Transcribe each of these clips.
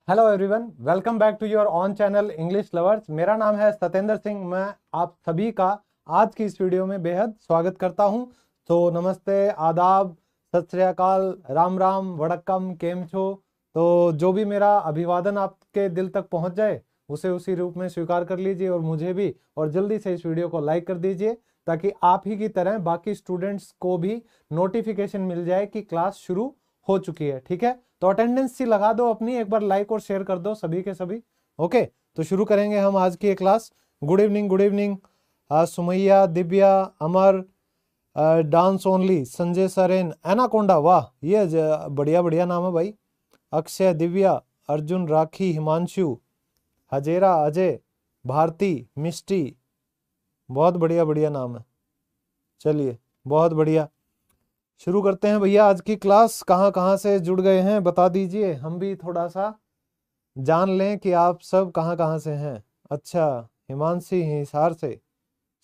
Hello everyone, welcome back to your own channel English lovers. मेरा नाम है सत्येंद्र सिंह। मैं आप सभी का आज की इस वीडियो में बेहद स्वागत करता हूं। तो नमस्ते, आदाब, सत श्री अकाल, राम राम, वड़क्कम, केम छो। तो जो भी मेरा अभिवादन आपके दिल तक पहुंच जाए उसे उसी रूप में स्वीकार कर लीजिए और मुझे भी, और जल्दी से इस वीडियो को लाइक कर दीजिए ताकि आप ही की तरह बाकी स्टूडेंट्स को भी नोटिफिकेशन मिल जाए कि क्लास शुरू हो चुकी है। ठीक है, तो अटेंडेंस सी लगा दो अपनी, एक बार लाइक और शेयर कर दो सभी के सभी। ओके, तो शुरू करेंगे हम आज की class. Good evening, good evening. Sumaiya, Divya, Amar, dance only, Sanjay Saren, anaconda, वाह ये बढ़िया बढ़िया नाम है भाई। अक्षय, दिव्या, अर्जुन, राखी, हिमांशु, हजेरा, अजय, भारती, मिष्टी, बहुत बढ़िया बढ़िया नाम है। चलिए, बहुत बढ़िया, शुरू करते हैं भैया आज की क्लास। कहाँ कहाँ से जुड़ गए हैं बता दीजिए, हम भी थोड़ा सा जान लें कि आप सब कहाँ कहाँ से हैं। अच्छा, हिमांशी हिसार से,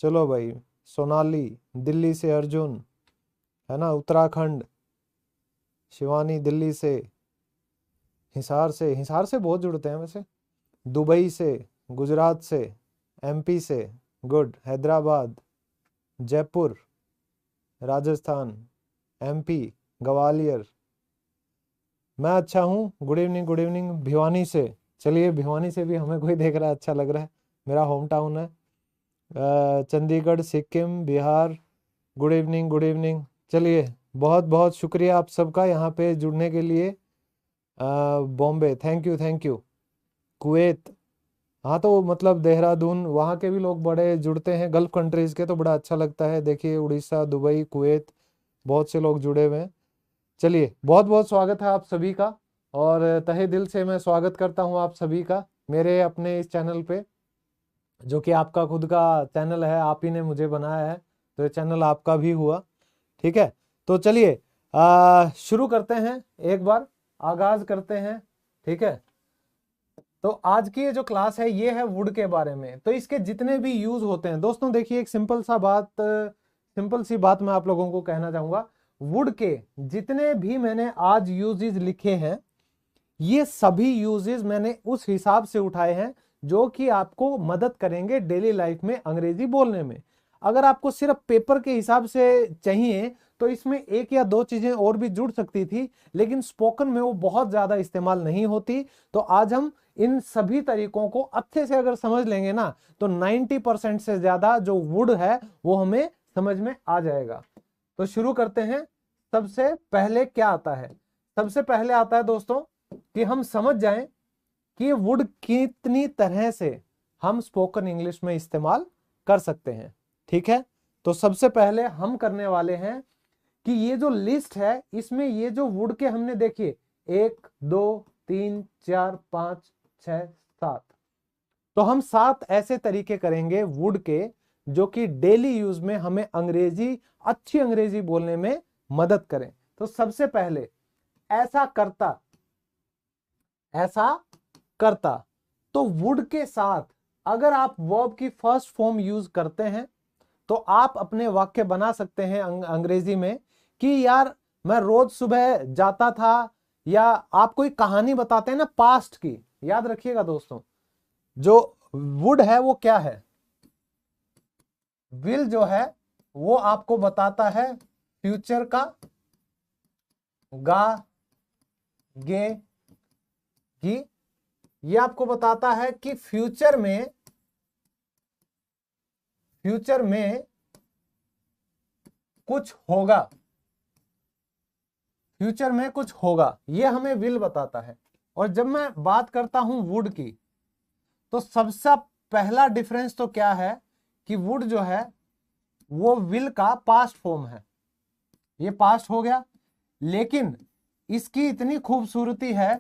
चलो भाई। सोनाली, दिल्ली से अर्जुन, है ना, उत्तराखंड। शिवानी, दिल्ली से। हिसार से बहुत जुड़ते हैं वैसे। दुबई से, गुजरात से, एमपी से, गुड। हैदराबाद, जयपुर, राजस्थान, एमपी, ग्वालियर। मैं अच्छा हूँ, good evening, good evening. Bhiwani से, चलिए भिवानी से भी हमें कोई देख रहा है, अच्छा लग रहा है, मेरा होम टाउन है। Chandigarh, Sikkim, Bihar, good evening, good evening. चलिए, बहुत बहुत शुक्रिया आप सबका यहाँ पे जुड़ने के लिए। Bombay, thank you thank you. Kuwait, हाँ तो मतलब देहरादून, वहाँ के भी लोग बड़े जुड़ते हैं, गल्फ कंट्रीज के, तो बड़ा अच्छा लगता है। देखिए, उड़ीसा, दुबई, कुवैत, बहुत से लोग जुड़े हुए हैं। चलिए, बहुत बहुत स्वागत है आप सभी का, और तहे दिल से मैं स्वागत करता हूं आप सभी का मेरे अपने इस चैनल पे, जो कि आपका खुद का चैनल है, आप ही ने मुझे बनाया है, तो ये चैनल आपका भी हुआ। ठीक है, तो चलिए शुरू करते हैं, एक बार आगाज करते हैं। ठीक है, तो आज की ये जो क्लास है ये है वुड के बारे में। तो इसके जितने भी यूज होते हैं दोस्तों, देखिए एक सिंपल सी बात मैं आप लोगों को कहना चाहूंगा। वुड के जितने भी मैंने आज यूजेस लिखे हैं, ये सभी यूजेस मैंने उस हिसाब से उठाए हैं जो कि आपको मदद करेंगे डेली लाइफ में अंग्रेजी बोलने में। अगर आपको सिर्फ पेपर के हिसाब से चाहिए तो इसमें एक या दो चीजें और भी जुड़ सकती थी, लेकिन स्पोकन में वो बहुत ज्यादा इस्तेमाल नहीं होती। तो आज हम इन सभी तरीकों को अच्छे से अगर समझ लेंगे ना, तो 90% से ज्यादा जो वुड है वो हमें समझ में आ जाएगा। तो शुरू करते हैं। सबसे पहले क्या आता है? सबसे पहले आता है दोस्तों कि हम समझ जाएं कि वुड कितनी तरह से हम स्पोकन इंग्लिश में इस्तेमाल कर सकते हैं। ठीक है, तो सबसे पहले हम करने वाले हैं कि ये जो लिस्ट है इसमें ये जो वुड के हमने देखिए 1 2 3 4 5 6 7, तो हम 7 ऐसे तरीके करेंगे वुड के जो कि डेली यूज में हमें अंग्रेजी, अच्छी अंग्रेजी बोलने में मदद करें। तो सबसे पहले ऐसा करता, ऐसा करता। तो वुड के साथ अगर आप वर्ब की फर्स्ट फॉर्म यूज करते हैं तो आप अपने वाक्य बना सकते हैं अंग्रेजी में कि यार मैं रोज सुबह जाता था, या आप कोई कहानी बताते हैं ना पास्ट की। याद रखिएगा दोस्तों, जो वुड है वो क्या है? विल जो है वो आपको बताता है फ्यूचर का, गा, गे, गी। ये आपको बताता है कि फ्यूचर में कुछ होगा, फ्यूचर में कुछ होगा, ये हमें विल बताता है। और जब मैं बात करता हूं वुड की, तो सबसे पहला डिफरेंस तो क्या है कि वुड जो है वो विल का पास्ट फॉर्म है। ये पास्ट हो गया, लेकिन इसकी इतनी खूबसूरती है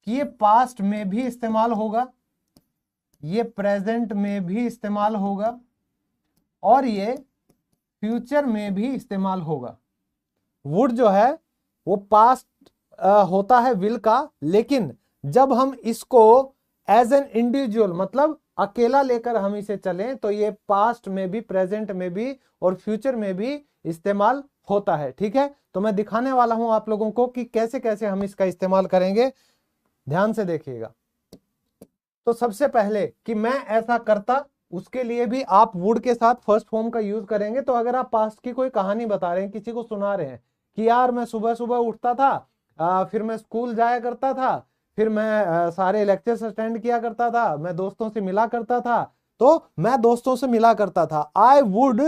कि ये पास्ट में भी इस्तेमाल होगा, ये प्रेजेंट में भी इस्तेमाल होगा, और ये फ्यूचर में भी इस्तेमाल होगा। वुड जो है वो पास्ट होता है विल का, लेकिन जब हम इसको एज एन इंडिविजुअल मतलब अकेला लेकर हम इसे चलें तो ये पास्ट में भी, प्रेजेंट में भी और फ्यूचर में भी इस्तेमाल होता है। ठीक है, तो मैं दिखाने वाला हूं आप लोगों को कि कैसे कैसे हम इसका इस्तेमाल करेंगे। ध्यान से देखिएगा। तो सबसे पहले कि मैं ऐसा करता, उसके लिए भी आप वुड के साथ फर्स्ट फॉर्म का यूज करेंगे। तो अगर आप पास्ट की कोई कहानी बता रहे हैं, किसी को सुना रहे हैं कि यार मैं सुबह सुबह उठता था, फिर मैं स्कूल जाया करता था, फिर मैं सारे लेक्चर्स अटेंड किया करता था, मैं दोस्तों से मिला करता था, तो मैं दोस्तों से मिला करता था, आई वुड,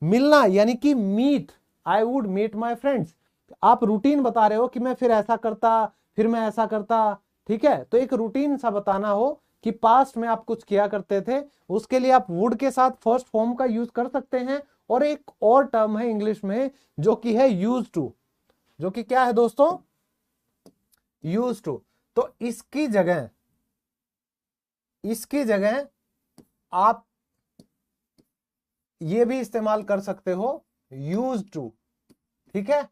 मिलना यानी कि meet, I would meet my friends. आप रूटीन बता रहे हो कि मैं फिर ऐसा करता, फिर मैं ऐसा करता, ठीक है। तो एक रूटीन सा बताना हो कि पास्ट में आप कुछ किया करते थे, उसके लिए आप वुड के साथ फर्स्ट फॉर्म का यूज कर सकते हैं। और एक और टर्म है इंग्लिश में जो कि है यूज टू, जो कि क्या है दोस्तों, यूज टू। तो इसकी जगह आप ये भी इस्तेमाल कर सकते हो, यूज टू, ठीक है।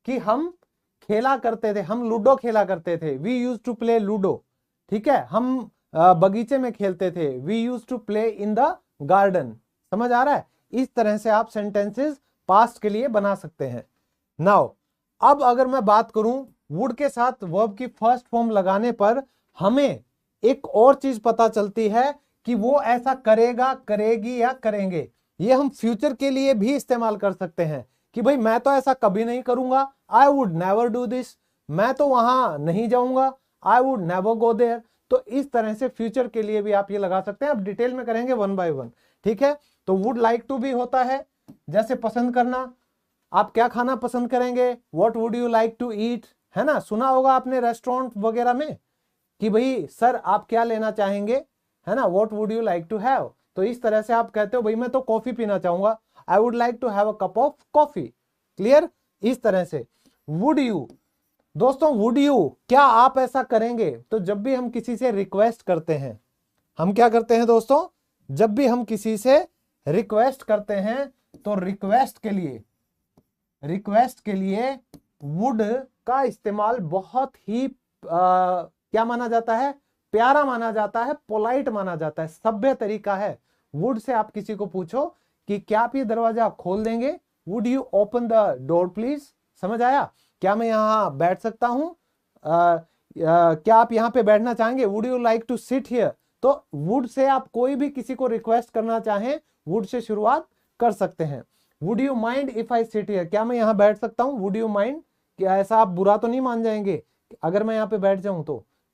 कि हम खेला करते थे, हम लूडो खेला करते थे, we use to play ludo, ठीक है। हम बगीचे में खेलते थे, we use to play in the garden. समझ आ रहा है? इस तरह से आप सेंटेंसेस पास्ट के लिए बना सकते हैं। नाउ अब अगर मैं बात करूं वुड के साथ वर्ब की फर्स्ट फॉर्म लगाने पर हमें एक और चीज पता चलती है कि वो ऐसा करेगा, करेगी या करेंगे। ये हम फ्यूचर के लिए भी इस्तेमाल कर सकते हैं कि भाई मैं तो ऐसा कभी नहीं करूंगा, I would never do this, मैं तो वहां नहीं जाऊंगा, I would never go there. तो इस तरह से फ्यूचर के लिए भी आप ये लगा सकते हैं। अब डिटेल में करेंगे वन बाय वन, ठीक है। तो वुड लाइक टू भी होता है, जैसे पसंद करना, आप क्या खाना पसंद करेंगे, what would you like to eat, है ना। सुना होगा आपने रेस्टोरेंट वगैरह में कि भाई सर आप क्या लेना चाहेंगे, है ना, what would you like to have. तो इस तरह से आप कहते हो भाई मैं तो कॉफी पीना चाहूंगा, I would like to have a cup of coffee. Clear? इस तरह से वुड यू, दोस्तों वुड यू, क्या आप ऐसा करेंगे। तो जब भी हम किसी से रिक्वेस्ट करते हैं, हम क्या करते हैं दोस्तों, जब भी हम किसी से रिक्वेस्ट करते हैं तो रिक्वेस्ट के लिए वुड का इस्तेमाल बहुत ही क्या माना जाता है, प्यारा माना जाता है, पोलाइट माना जाता है, सभ्य तरीका है। वुड से आप किसी को पूछो कि क्या आप ये दरवाजा खोल देंगे, would you open the door please. समझ आया? क्या मैं यहाँ बैठ सकता हूँ, क्या आप यहाँ पे बैठना चाहेंगे, would you like to sit here. तो वुड से आप कोई भी किसी को रिक्वेस्ट करना चाहें, वुड से शुरुआत कर सकते हैं। Would you mind if I sit here, क्या मैं यहाँ बैठ सकता हूँ, वुड यू माइंड, क्या ऐसा आप बुरा तो नहीं मान जाएंगे अगर मैं यहाँ पे बैठ जाऊं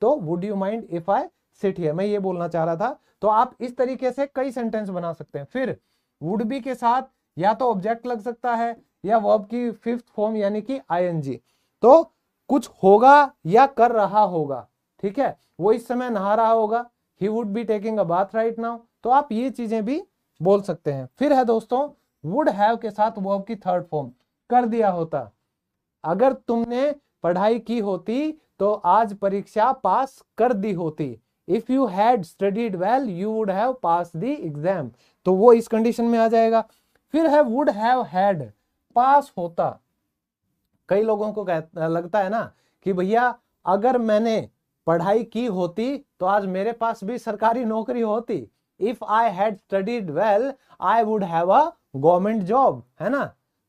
तो would you mind if I sit here, मैं ये बोलना चाह रहा था। तो आप इस तरीके से कई सेंटेंस बना सकते हैं। फिर वुड बी के साथ या तो ऑब्जेक्ट लग सकता है या वर्ब की फिफ्थ फॉर्म यानी कि आईएनजी। तो कुछ होगा या कर रहा होगा, ठीक है, वो इस समय नहा रहा होगा, he would be taking a bath right now. तो आप ये चीजें भी बोल सकते हैं। फिर है दोस्तों वुड हैव के साथ वर्ब की थर्ड फॉर्म, कर दिया होता। अगर तुमने पढ़ाई की होती तो आज परीक्षा पास कर दी होती, if you had studied well you would have pass the exam. तो वो इस कंडीशन में आ जाएगा। फिर है वुड हैव हैड, पास होता। कई लोगों को लगता है ना कि भैया अगर मैंने पढ़ाई की होती तो आज मेरे पास भी सरकारी नौकरी होती, if I had studied well I would have a government job, है ना।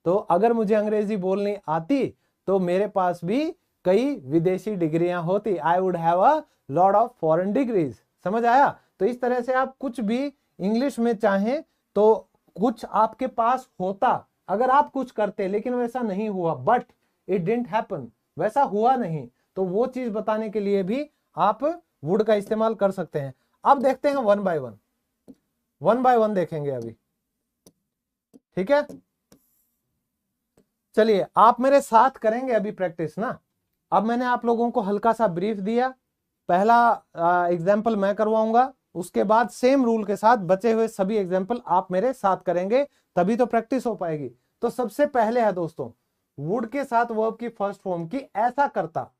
तो अगर मुझे अंग्रेजी बोलनी आती तो मेरे पास भी कई विदेशी डिग्रियां होती, आई would have a lot of foreign degrees. समझ आया? तो इस तरह से आप कुछ भी इंग्लिश में चाहें तो कुछ आपके पास होता, अगर आप कुछ करते लेकिन वैसा नहीं हुआ, बट इट डिडंट हैपन, वैसा हुआ नहीं, तो वो चीज बताने के लिए भी आप वुड का इस्तेमाल कर सकते हैं। अब देखते हैं वन बाय वन देखेंगे अभी, ठीक है। चलिए आप मेरे साथ करेंगे अभी प्रैक्टिस ना। अब मैंने आप लोगों को हल्का सा ब्रीफ दिया, पहला एग्जाम्पल मैं करवाऊंगा, उसके बाद सेम रूल के साथ बचे हुए सभी एग्जाम्पल आप मेरे साथ करेंगे, तभी तो प्रैक्टिस हो पाएगी। तो सबसे पहले है दोस्तों वुड के साथ वर्ब की फर्स्ट फॉर्म की, ऐसा करता।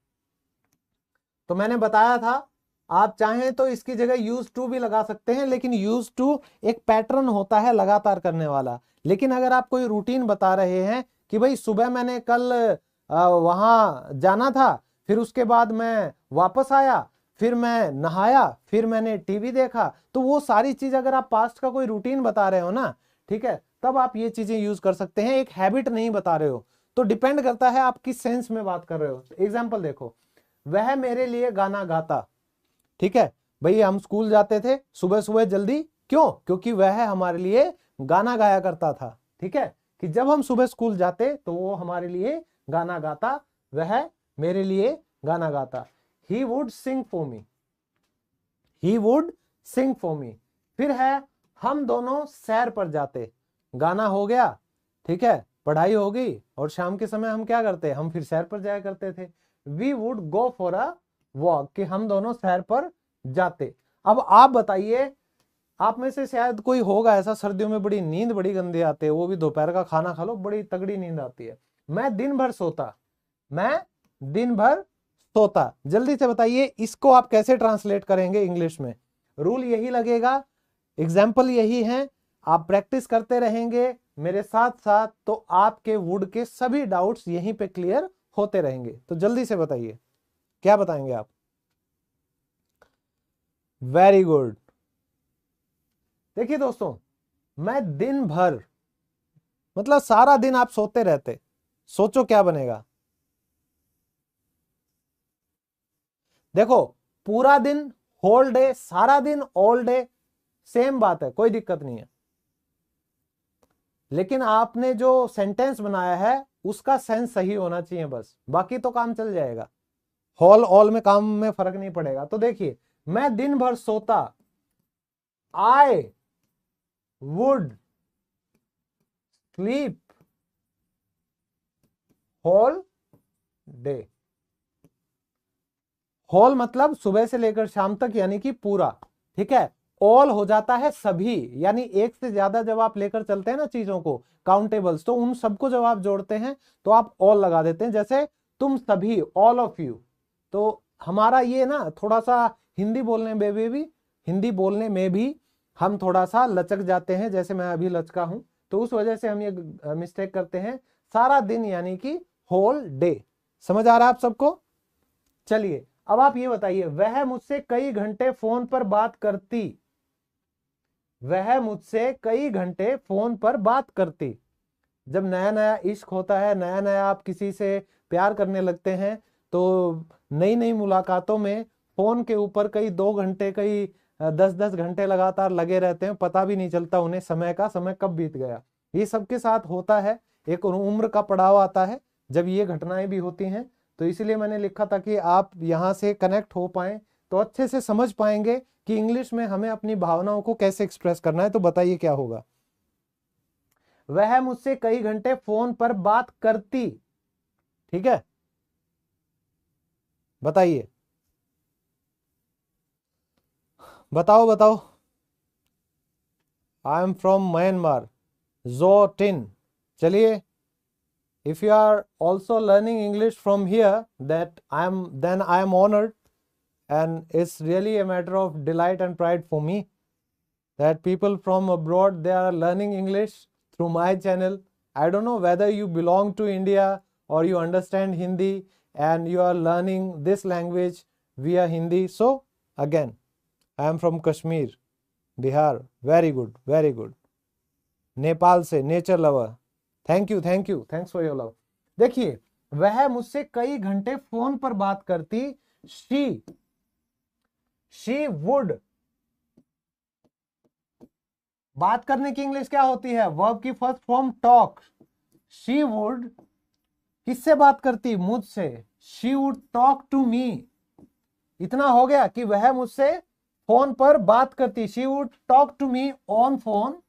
तो मैंने बताया था आप चाहें तो इसकी जगह यूज टू भी लगा सकते हैं, लेकिन यूज टू एक पैटर्न होता है लगातार करने वाला। लेकिन अगर आप कोई रूटीन बता रहे हैं कि भाई सुबह मैंने कल वहां जाना था, फिर उसके बाद मैं वापस आया, फिर मैं नहाया, फिर मैंने टीवी देखा, तो वो सारी चीज अगर आप पास्ट का कोई रूटीन बता रहे हो ना, ठीक है, तब आप ये चीजें यूज कर सकते हैं, एक हैबिट नहीं बता रहे हो। तो डिपेंड करता है आप किस सेंस में बात कर रहे हो। एग्जाम्पल देखो, वह मेरे लिए गाना गाता। ठीक है भाई, हम स्कूल जाते थे सुबह सुबह जल्दी, क्यों? क्योंकि वह हमारे लिए गाना गाया करता था। ठीक है, कि जब हम सुबह स्कूल जाते तो वो हमारे लिए गाना गाता, वह मेरे लिए गाना गाता। He would sing for me, he would sing for me. फिर है हम दोनों सैर पर जाते, गाना हो गया, ठीक है, पढ़ाई हो गई, और शाम के समय हम क्या करते, हम फिर सैर पर जाया करते थे। We would go for a walk, कि हम दोनों सैर पर जाते। अब आप बताइए, आप में से शायद कोई होगा ऐसा, सर्दियों में बड़ी नींद बड़ी गंदी आती है, वो भी दोपहर का खाना खा लो बड़ी तगड़ी नींद आती है। मैं दिन भर सोता, मैं दिन भर सोता। जल्दी से बताइए इसको आप कैसे ट्रांसलेट करेंगे इंग्लिश में? रूल यही लगेगा, एग्जाम्पल यही है, आप प्रैक्टिस करते रहेंगे मेरे साथ साथ, तो आपके वुड के सभी डाउट्स यहीं पे क्लियर होते रहेंगे। तो जल्दी से बताइए क्या बताएंगे आप? Very good. देखिए दोस्तों, मैं दिन भर मतलब सारा दिन आप सोते रहते, सोचो क्या बनेगा। देखो, पूरा दिन, होल डे, सारा दिन, ऑल डे, सेम बात है, कोई दिक्कत नहीं है। लेकिन आपने जो सेंटेंस बनाया है उसका सेंस सही होना चाहिए बस, बाकी तो काम चल जाएगा। हॉल ऑल में काम में फर्क नहीं पड़ेगा। तो देखिए, मैं दिन भर सोता, I would sleep whole day. Whole मतलब सुबह से लेकर शाम तक, यानी कि पूरा। ठीक है, ऑल हो जाता है सभी, यानी एक से ज्यादा जब आप लेकर चलते हैं ना चीजों को, काउंटेबल्स, तो उन सबको जब आप जोड़ते हैं तो आप ऑल लगा देते हैं, जैसे तुम सभी, ऑल ऑफ यू। तो हमारा ये ना थोड़ा सा हिंदी बोलने में भी हिंदी बोलने में भी हम थोड़ा सा लचक जाते हैं, जैसे मैं अभी लचका हूं, तो उस वजह से हम ये मिस्टेक करते हैं। सारा दिन यानी कि होल डे। समझ आ रहा है आप सबको? चलिए अब आप ये बताइए, वह मुझसे कई घंटे फोन पर बात करती, वह मुझसे कई घंटे फोन पर बात करती। जब नया नया इश्क होता है, नया नया आप किसी से प्यार करने लगते हैं, तो नई नई मुलाकातों में फोन के ऊपर कई 2 घंटे, कई 10-10 घंटे लगातार लगे रहते हैं, पता भी नहीं चलता उन्हें समय का, समय कब बीत गया। ये सबके साथ होता है, एक उम्र का पड़ाव आता है जब ये घटनाएं भी होती हैं। तो इसीलिए मैंने लिखा था कि आप यहाँ से कनेक्ट हो पाए तो अच्छे से समझ पाएंगे कि इंग्लिश में हमें अपनी भावनाओं को कैसे एक्सप्रेस करना है। तो बताइए क्या होगा? वह मुझसे कई घंटे फोन पर बात करती। ठीक है, बताइए, बताओ बताओ। आई एम फ्रॉम म्यांमार, जो टिन। चलिए, if you are also learning English from here, then I am honored, and it's really a matter of delight and pride for me that people from abroad, they are learning English through my channel. I don't know whether you belong to India or you understand Hindi and you are learning this language via Hindi. So again, I am from Kashmir, Bihar. Very good, very good. Nepal से, nature lover. Thank you, thank you, thanks for your love. देखिए, वह मुझसे कई घंटे phone पर बात करती। She would, बात करने की इंग्लिश क्या होती है? वर्ब की first form talk. She would किससे बात करती? मुझसे। She would talk to me. इतना हो गया कि वह मुझसे फोन पर बात करती। She would talk to me on phone.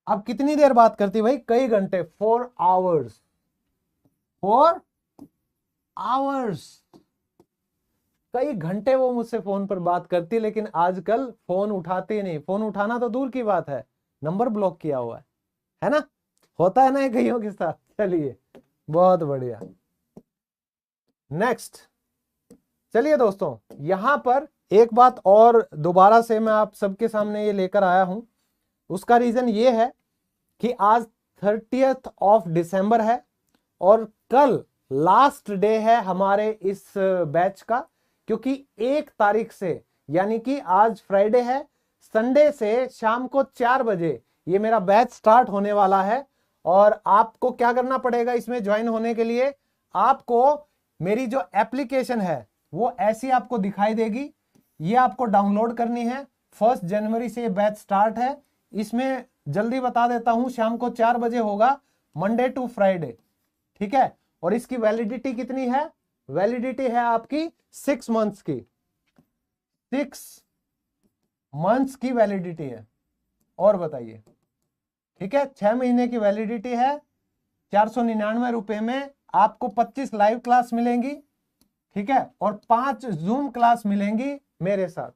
अब कितनी देर बात करती भाई? कई घंटे, 4 hours, 4 hours। कई घंटे वो मुझसे फोन पर बात करती, लेकिन आजकल फोन उठाती नहीं। फोन उठाना तो दूर की बात है, नंबर ब्लॉक किया हुआ है ना? होता है ना ये कईयों के साथ। चलिए, बहुत बढ़िया। नेक्स्ट, चलिए दोस्तों, यहां पर एक बात और दोबारा से मैं आप सबके सामने ये लेकर आया हूं। उसका रीजन ये है कि आज 30th of December है और कल लास्ट डे है हमारे इस बैच का, क्योंकि 1 तारीख से, यानी कि आज फ्राइडे है, संडे से शाम को 4 बजे ये मेरा बैच स्टार्ट होने वाला है। और आपको क्या करना पड़ेगा इसमें ज्वाइन होने के लिए? आपको मेरी जो एप्लीकेशन है वो ऐसी आपको दिखाई देगी। ये आपको डाउनलोड करनी है। 1 जनवरी से ये बैच स्टार्ट है। इसमें जल्दी बता देता हूं, शाम को 4 बजे होगा, मंडे टू फ्राइडे, ठीक है। और इसकी वैलिडिटी कितनी है? वैलिडिटी है आपकी 6 मंथ्स की, 6 मंथ्स की वैलिडिटी है। और बताइए, ठीक है, 6 महीने की वैलिडिटी है। 499 रुपए में आपको 25 लाइव क्लास मिलेंगी, ठीक है, और 5 जूम क्लास मिलेंगी मेरे साथ,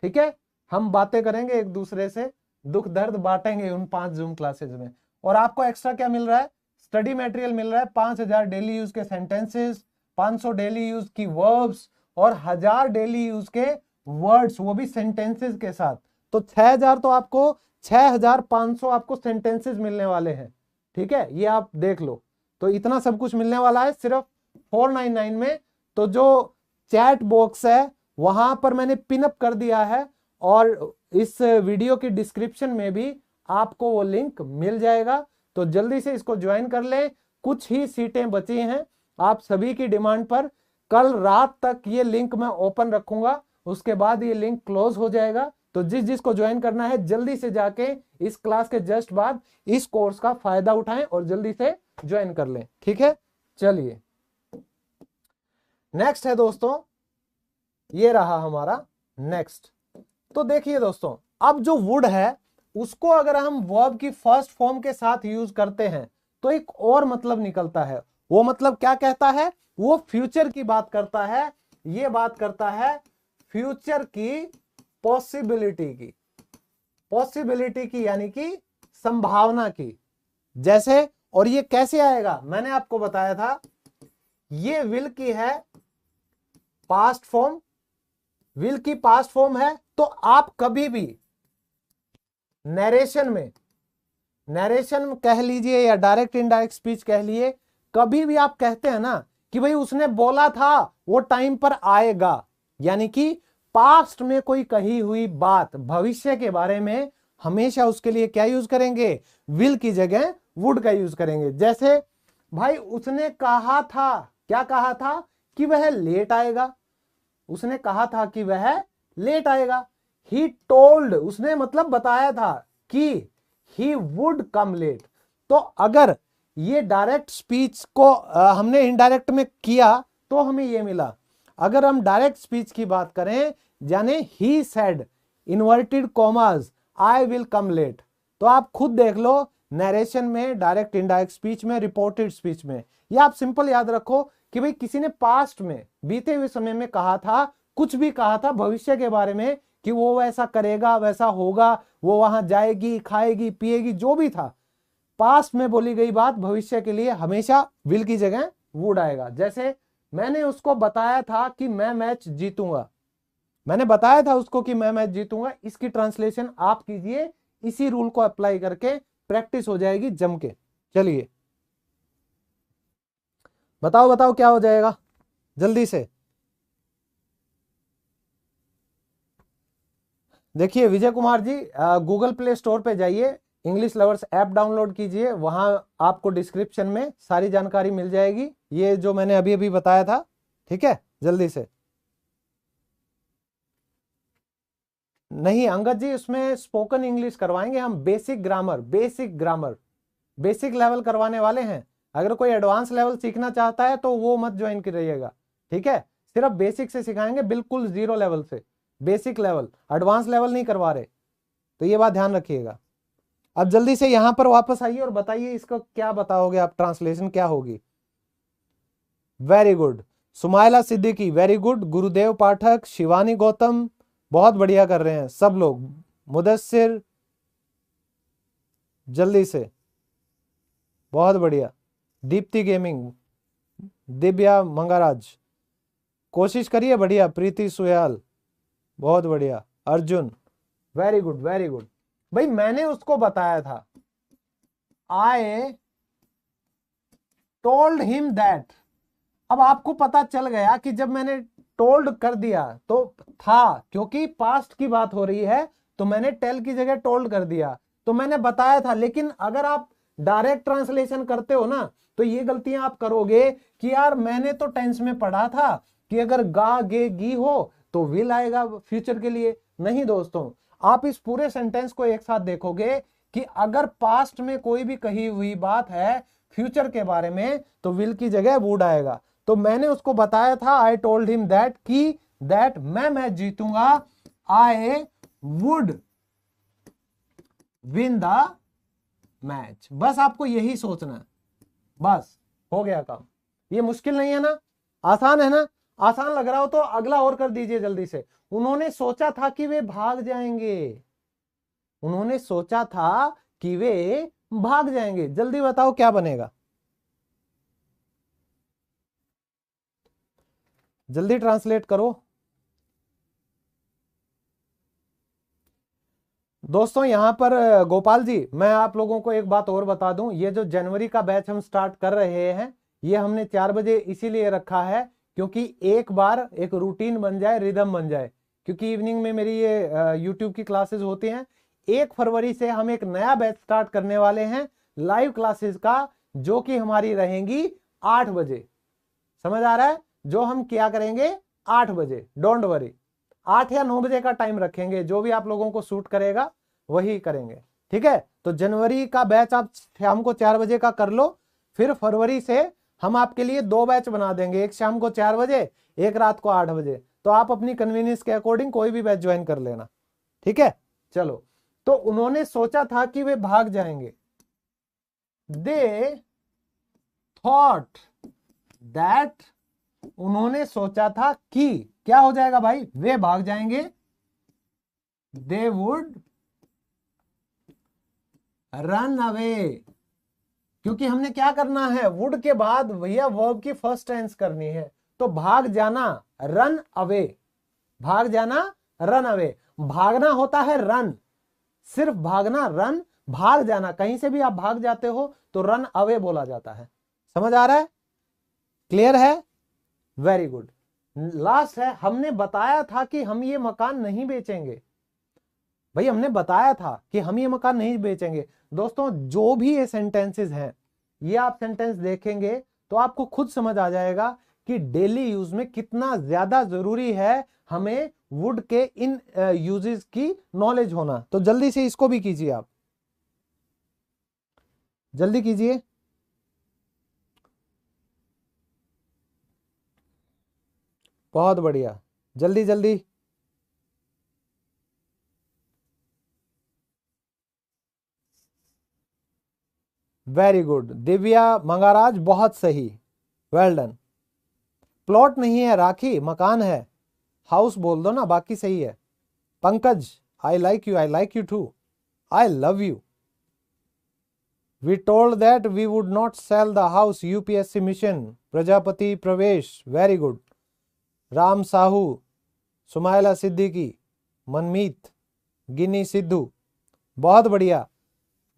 ठीक है। हम बातें करेंगे एक दूसरे से, दुख दर्द बांटेंगे उन 5 जूम क्लासेज में। और आपको एक्स्ट्रा क्या मिल रहा है? स्टडी मटेरियल मिल रहा है, 5000 डेली यूज के सेंटेंसेस, 500 डेली यूज की वर्ब्स और 1000 डेली यूज के वर्ड्स, वो भी सेंटेंसेस के साथ। तो 6000 तो आपको 6500 आपको सेंटेंसेस मिलने वाले हैं, ठीक है। ये आप देख लो, तो इतना सब कुछ मिलने वाला है सिर्फ 499 में। तो जो चैट बॉक्स है वहां पर मैंने पिनअप कर दिया है, और इस वीडियो की डिस्क्रिप्शन में भी आपको वो लिंक मिल जाएगा। तो जल्दी से इसको ज्वाइन कर लें, कुछ ही सीटें बची हैं आप सभी की डिमांड पर। कल रात तक ये लिंक मैं ओपन रखूंगा, उसके बाद ये लिंक क्लोज हो जाएगा। तो जिसको ज्वाइन करना है जल्दी से जाके इस क्लास के जस्ट बाद इस कोर्स का फायदा उठाएं और जल्दी से ज्वाइन कर लें, ठीक है। चलिए नेक्स्ट है दोस्तों, ये रहा हमारा नेक्स्ट। तो देखिए दोस्तों, अब जो वुड है उसको अगर हम वर्ब की फर्स्ट फॉर्म के साथ यूज करते हैं तो एक और मतलब निकलता है। वो मतलब क्या कहता है? वो फ्यूचर की बात करता है। ये बात करता है फ्यूचर की पॉसिबिलिटी की, पॉसिबिलिटी की यानी कि संभावना की। जैसे, और ये कैसे आएगा? मैंने आपको बताया था, ये विल की है पास्ट फॉर्म, विल की पास्ट फॉर्म है। तो आप कभी भी नरेशन कह लीजिए या डायरेक्ट इनडायरेक्ट स्पीच कह लिए, कभी भी आप कहते हैं ना कि भाई उसने बोला था वो टाइम पर आएगा, यानी कि पास्ट में कोई कही हुई बात भविष्य के बारे में, हमेशा उसके लिए क्या यूज करेंगे? विल की जगह वुड का यूज करेंगे। जैसे भाई उसने कहा था, क्या कहा था? कि वह लेट आएगा। उसने कहा था कि वह लेट आएगा। ही टोल्ड, उसने मतलब बताया था कि ही वुड कम लेट। तो अगर ये डायरेक्ट स्पीच को हमने इनडायरेक्ट में किया तो हमें ये मिला। अगर हम डायरेक्ट स्पीच की बात करें, यानी he said inverted commas I will come late, तो आप खुद देख लो, नरेशन में, डायरेक्ट इनडायरेक्ट स्पीच में, रिपोर्टेड स्पीच में। या आप सिंपल याद रखो कि भाई किसी ने पास्ट में, बीते हुए समय में कहा था, कुछ भी कहा था भविष्य के बारे में कि वो वैसा करेगा, वैसा होगा, वो वहां जाएगी, खाएगी, पिएगी, जो भी था, पास्ट में बोली गई बात भविष्य के लिए हमेशा विल की जगह वुड आएगा। जैसे मैंने उसको बताया था कि मैं मैच जीतूंगा, मैंने बताया था उसको कि मैं मैच जीतूंगा। इसकी ट्रांसलेशन आप कीजिए, इसी रूल को अप्लाई करके प्रैक्टिस हो जाएगी जम के। चलिए बताओ बताओ क्या हो जाएगा जल्दी से। देखिए Vijay Kumar ji, Google play store पे जाइए, इंग्लिश लवर्स ऐप डाउनलोड कीजिए, वहां आपको डिस्क्रिप्शन में सारी जानकारी मिल जाएगी, ये जो मैंने अभी अभी बताया था, ठीक है। जल्दी से। नहीं अंगद जी, उसमें स्पोकन इंग्लिश करवाएंगे हम, बेसिक ग्रामर, बेसिक लेवल करवाने वाले हैं। अगर कोई एडवांस लेवल सीखना चाहता है तो वो मत ज्वाइन करिएगा, ठीक है। सिर्फ बेसिक से सिखाएंगे, बिल्कुल 0 लेवल से, बेसिक लेवल, एडवांस लेवल नहीं करवा रहे, तो ये बात ध्यान रखिएगा। अब जल्दी से यहां पर वापस आइए और बताइए इसको क्या बताओगे आप, ट्रांसलेशन क्या होगी। Very good, Sumaila Siddiqui very good, गुरुदेव पाठक, शिवानी गौतम बहुत बढ़िया कर रहे हैं सब लोग, मुदस्सिर जल्दी से, बहुत बढ़िया, दीप्ति गेमिंग, दिव्या मंगाराज कोशिश करिए, बढ़िया, प्रीति सुयाल बहुत बढ़िया, Arjun very good very good. भाई मैंने उसको बताया था, आई टोल्ड हिम दैट। अब आपको पता चल गया कि जब मैंने टोल्ड कर दिया तो था, क्योंकि पास्ट की बात हो रही है तो मैंने टेल की जगह टोल्ड कर दिया, तो मैंने बताया था। लेकिन अगर आप डायरेक्ट ट्रांसलेशन करते हो ना तो ये गलतियां आप करोगे कि यार मैंने तो टेंस में पढ़ा था कि अगर गा गे गी हो तो विल आएगा फ्यूचर के लिए। नहीं दोस्तों, आप इस पूरे सेंटेंस को एक साथ देखोगे कि अगर पास्ट में कोई भी कही हुई बात है फ्यूचर के बारे में तो विल की जगह वुड आएगा। तो मैंने उसको बताया था, आई टोल्ड हिम दैट कि दैट मैं मैच जीतूंगा, I would win the match. बस आपको यही सोचना है, बस हो गया काम। ये मुश्किल नहीं है ना, आसान है ना। आसान लग रहा हो तो अगला और कर दीजिए जल्दी से। उन्होंने सोचा था कि वे भाग जाएंगे, उन्होंने सोचा था कि वे भाग जाएंगे। जल्दी बताओ क्या बनेगा, जल्दी ट्रांसलेट करो दोस्तों। यहां पर गोपाल जी, मैं आप लोगों को एक बात और बता दूं, ये जो जनवरी का बैच हम स्टार्ट कर रहे हैं ये हमने 4 बजे इसीलिए रखा है क्योंकि एक बार एक रूटीन बन जाए, रिदम बन जाए। क्योंकि इवनिंग में मेरी ये यूट्यूब की क्लासेस होती हैं। 1 फरवरी से हम एक नया बैच स्टार्ट करने वाले हैं लाइव क्लासेस का, जो कि हमारी रहेंगी 8 बजे। समझ आ रहा है? जो हम क्या करेंगे 8 बजे, डोंट वरी। 8 या 9 बजे का टाइम रखेंगे, जो भी आप लोगों को सूट करेगा वही करेंगे, ठीक है। तो जनवरी का बैच आप शाम को 4 बजे का कर लो, फिर फरवरी से हम आपके लिए 2 बैच बना देंगे, एक शाम को 4 बजे, एक रात को 8 बजे। तो आप अपनी कन्वीनियंस के अकॉर्डिंग कोई भी बैच ज्वाइन कर लेना, ठीक है। चलो, तो उन्होंने सोचा था कि वे भाग जाएंगे, दे थॉट दैट, उन्होंने सोचा था कि क्या हो जाएगा भाई, वे भाग जाएंगे, दे वुड रन अवे। क्योंकि हमने क्या करना है, वुड के बाद भैया वर्ब की फर्स्ट टेंस करनी है। तो भाग जाना, रन अवे, भाग जाना, रन अवे। भागना होता है रन, सिर्फ भागना रन, भाग जाना कहीं से भी आप भाग जाते हो तो रन अवे बोला जाता है। समझ आ रहा है? क्लियर है? Very good. लास्ट है, हमने बताया था कि हम ये मकान नहीं बेचेंगे। भाई हमने बताया था कि हम ये मकान नहीं बेचेंगे। दोस्तों जो भी ये सेंटेंसेस हैं, ये आप सेंटेंस देखेंगे तो आपको खुद समझ आ जाएगा कि डेली यूज में कितना ज्यादा जरूरी है हमें वुड के इन यूजेस की नॉलेज होना। तो जल्दी से इसको भी कीजिए, आप जल्दी कीजिए। बहुत बढ़िया, जल्दी जल्दी। वेरी गुड दिव्या मंगाराज, बहुत सही, वेल डन। प्लॉट नहीं है राखी, मकान है, हाउस बोल दो ना, बाकी सही है। Pankaj, I like you too, I love you. We told that we would not sell the house, UPSC mission. Prajapati Pravesh, very good. Ram Sahu, Sumaila Siddiqui, Manmeet, Gini Sidhu, बहुत बढ़िया,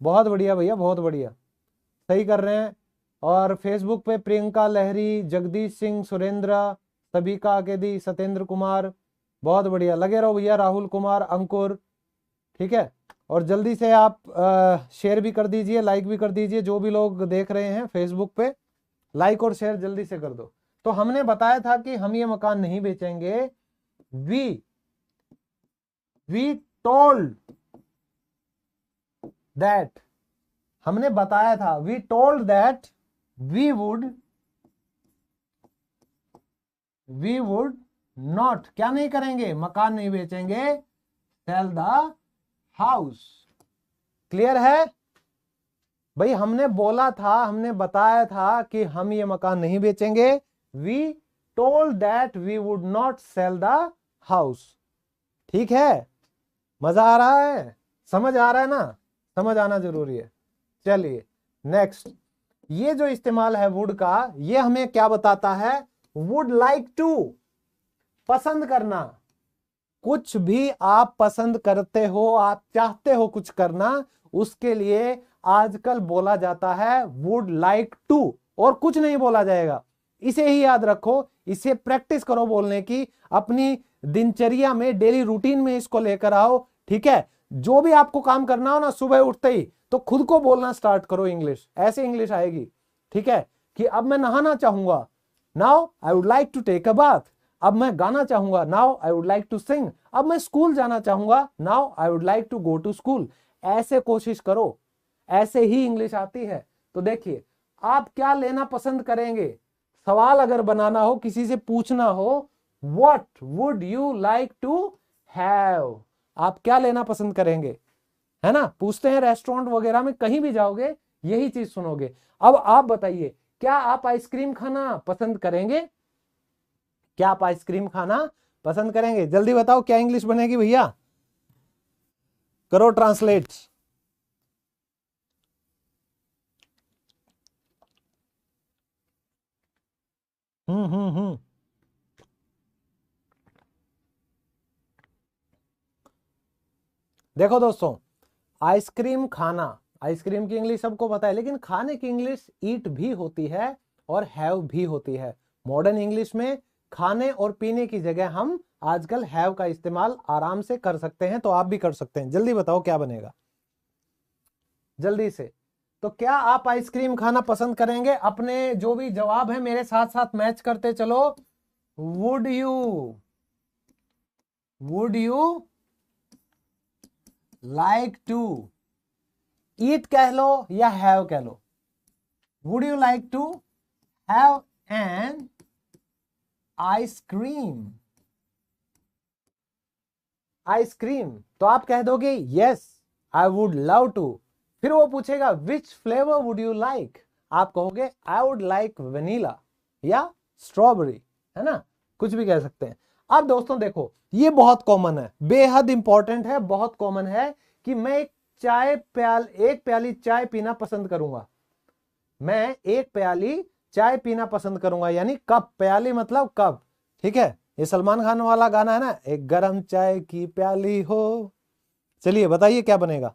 बहुत बढ़िया भैया, बहुत बढ़िया, सही कर रहे हैं। और फेसबुक पे प्रियंका लहरी, जगदीश सिंह, सुरेंद्र, सबिका अकेदी, सत्येंद्र कुमार, बहुत बढ़िया, लगे रहो भैया। राहुल कुमार, अंकुर, ठीक है। और जल्दी से आप शेयर भी कर दीजिए, लाइक भी कर दीजिए। जो भी लोग देख रहे हैं फेसबुक पे, लाइक और शेयर जल्दी से कर दो। तो हमने बताया था कि हम ये मकान नहीं बेचेंगे। वी टोल्ड दैट, हमने बताया था, we told that we would not, क्या नहीं करेंगे, मकान नहीं बेचेंगे, सेल द हाउस। क्लियर है भाई? हमने बोला था, हमने बताया था कि हम ये मकान नहीं बेचेंगे। We told that we would not sell the house. ठीक है, मजा आ रहा है, समझ आ रहा है ना? समझ आना जरूरी है। चलिए नेक्स्ट, ये जो इस्तेमाल है वुड का, ये हमें क्या बताता है? वुड लाइक टू, पसंद करना। कुछ भी आप पसंद करते हो, आप चाहते हो कुछ करना, उसके लिए आजकल बोला जाता है वुड लाइक टू, और कुछ नहीं बोला जाएगा। इसे ही याद रखो, इसे प्रैक्टिस करो बोलने की, अपनी दिनचर्या में, डेली रूटीन में इसको लेकर आओ, ठीक है। जो भी आपको काम करना हो ना, सुबह उठते ही तो खुद को बोलना स्टार्ट करो इंग्लिश, ऐसे इंग्लिश आएगी। ठीक है, कि अब मैं नहाना चाहूंगा, now I would like to take a bath. अब मैं गाना चाहूंगा, now I would like to sing. अब मैं स्कूल जाना चाहूंगा, now I would like to go to school. ऐसे कोशिश करो, ऐसे ही इंग्लिश आती है। तो देखिए, आप क्या लेना पसंद करेंगे? सवाल अगर बनाना हो, किसी से पूछना हो, what would you like to have, आप क्या लेना पसंद करेंगे? है ना, पूछते हैं रेस्टोरेंट वगैरह में, कहीं भी जाओगे यही चीज सुनोगे। अब आप बताइए, क्या आप आइसक्रीम खाना पसंद करेंगे? क्या आप आइसक्रीम खाना पसंद करेंगे? जल्दी बताओ, क्या इंग्लिश बनेगी भैया? करो ट्रांसलेट। हम्म। देखो दोस्तों, आइसक्रीम खाना, आइसक्रीम की इंग्लिश सबको पता है, लेकिन खाने की इंग्लिश ईट भी होती है और हैव भी होती है। मॉडर्न इंग्लिश में खाने और पीने की जगह हम आजकल हैव का इस्तेमाल आराम से कर सकते हैं, तो आप भी कर सकते हैं। जल्दी बताओ क्या बनेगा, जल्दी से। तो क्या आप आइसक्रीम खाना पसंद करेंगे? अपने जो भी जवाब है मेरे साथ साथ मैच करते चलो। Would you, would you like to eat कह लो या हैव कह लो। Would you like to have an ice cream? Ice cream, तो आप कह दोगे yes I would love to. फिर वो पूछेगा which flavour would you like, आप कहोगे आई वुड लाइक वेनिला या स्ट्रॉबेरी, है ना, कुछ भी कह सकते हैं। अब दोस्तों देखो, ये बहुत कॉमन है, बेहद इंपॉर्टेंट है, बहुत कॉमन है कि मैं एक प्याली चाय पीना पसंद करूंगा। मैं एक प्याली चाय पीना पसंद करूंगा, यानी कप, प्याली मतलब कप, ठीक है। ये सलमान खान वाला गाना है ना, एक गरम चाय की प्याली हो। चलिए बताइए क्या बनेगा,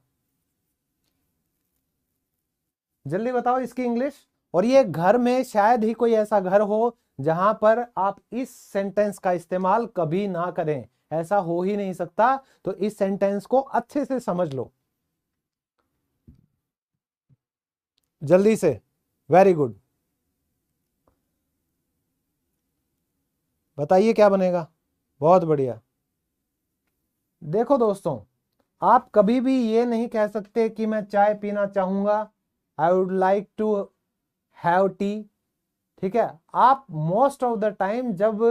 जल्दी बताओ इसकी इंग्लिश। और ये घर में शायद ही कोई ऐसा घर हो जहां पर आप इस सेंटेंस का इस्तेमाल कभी ना करें, ऐसा हो ही नहीं सकता। तो इस सेंटेंस को अच्छे से समझ लो, जल्दी से। वेरी गुड, बताइए क्या बनेगा। बहुत बढ़िया। देखो दोस्तों, आप कभी भी ये नहीं कह सकते कि मैं चाय पीना चाहूंगा, I would like to have tea, ठीक है। आप मोस्ट ऑफ द टाइम जब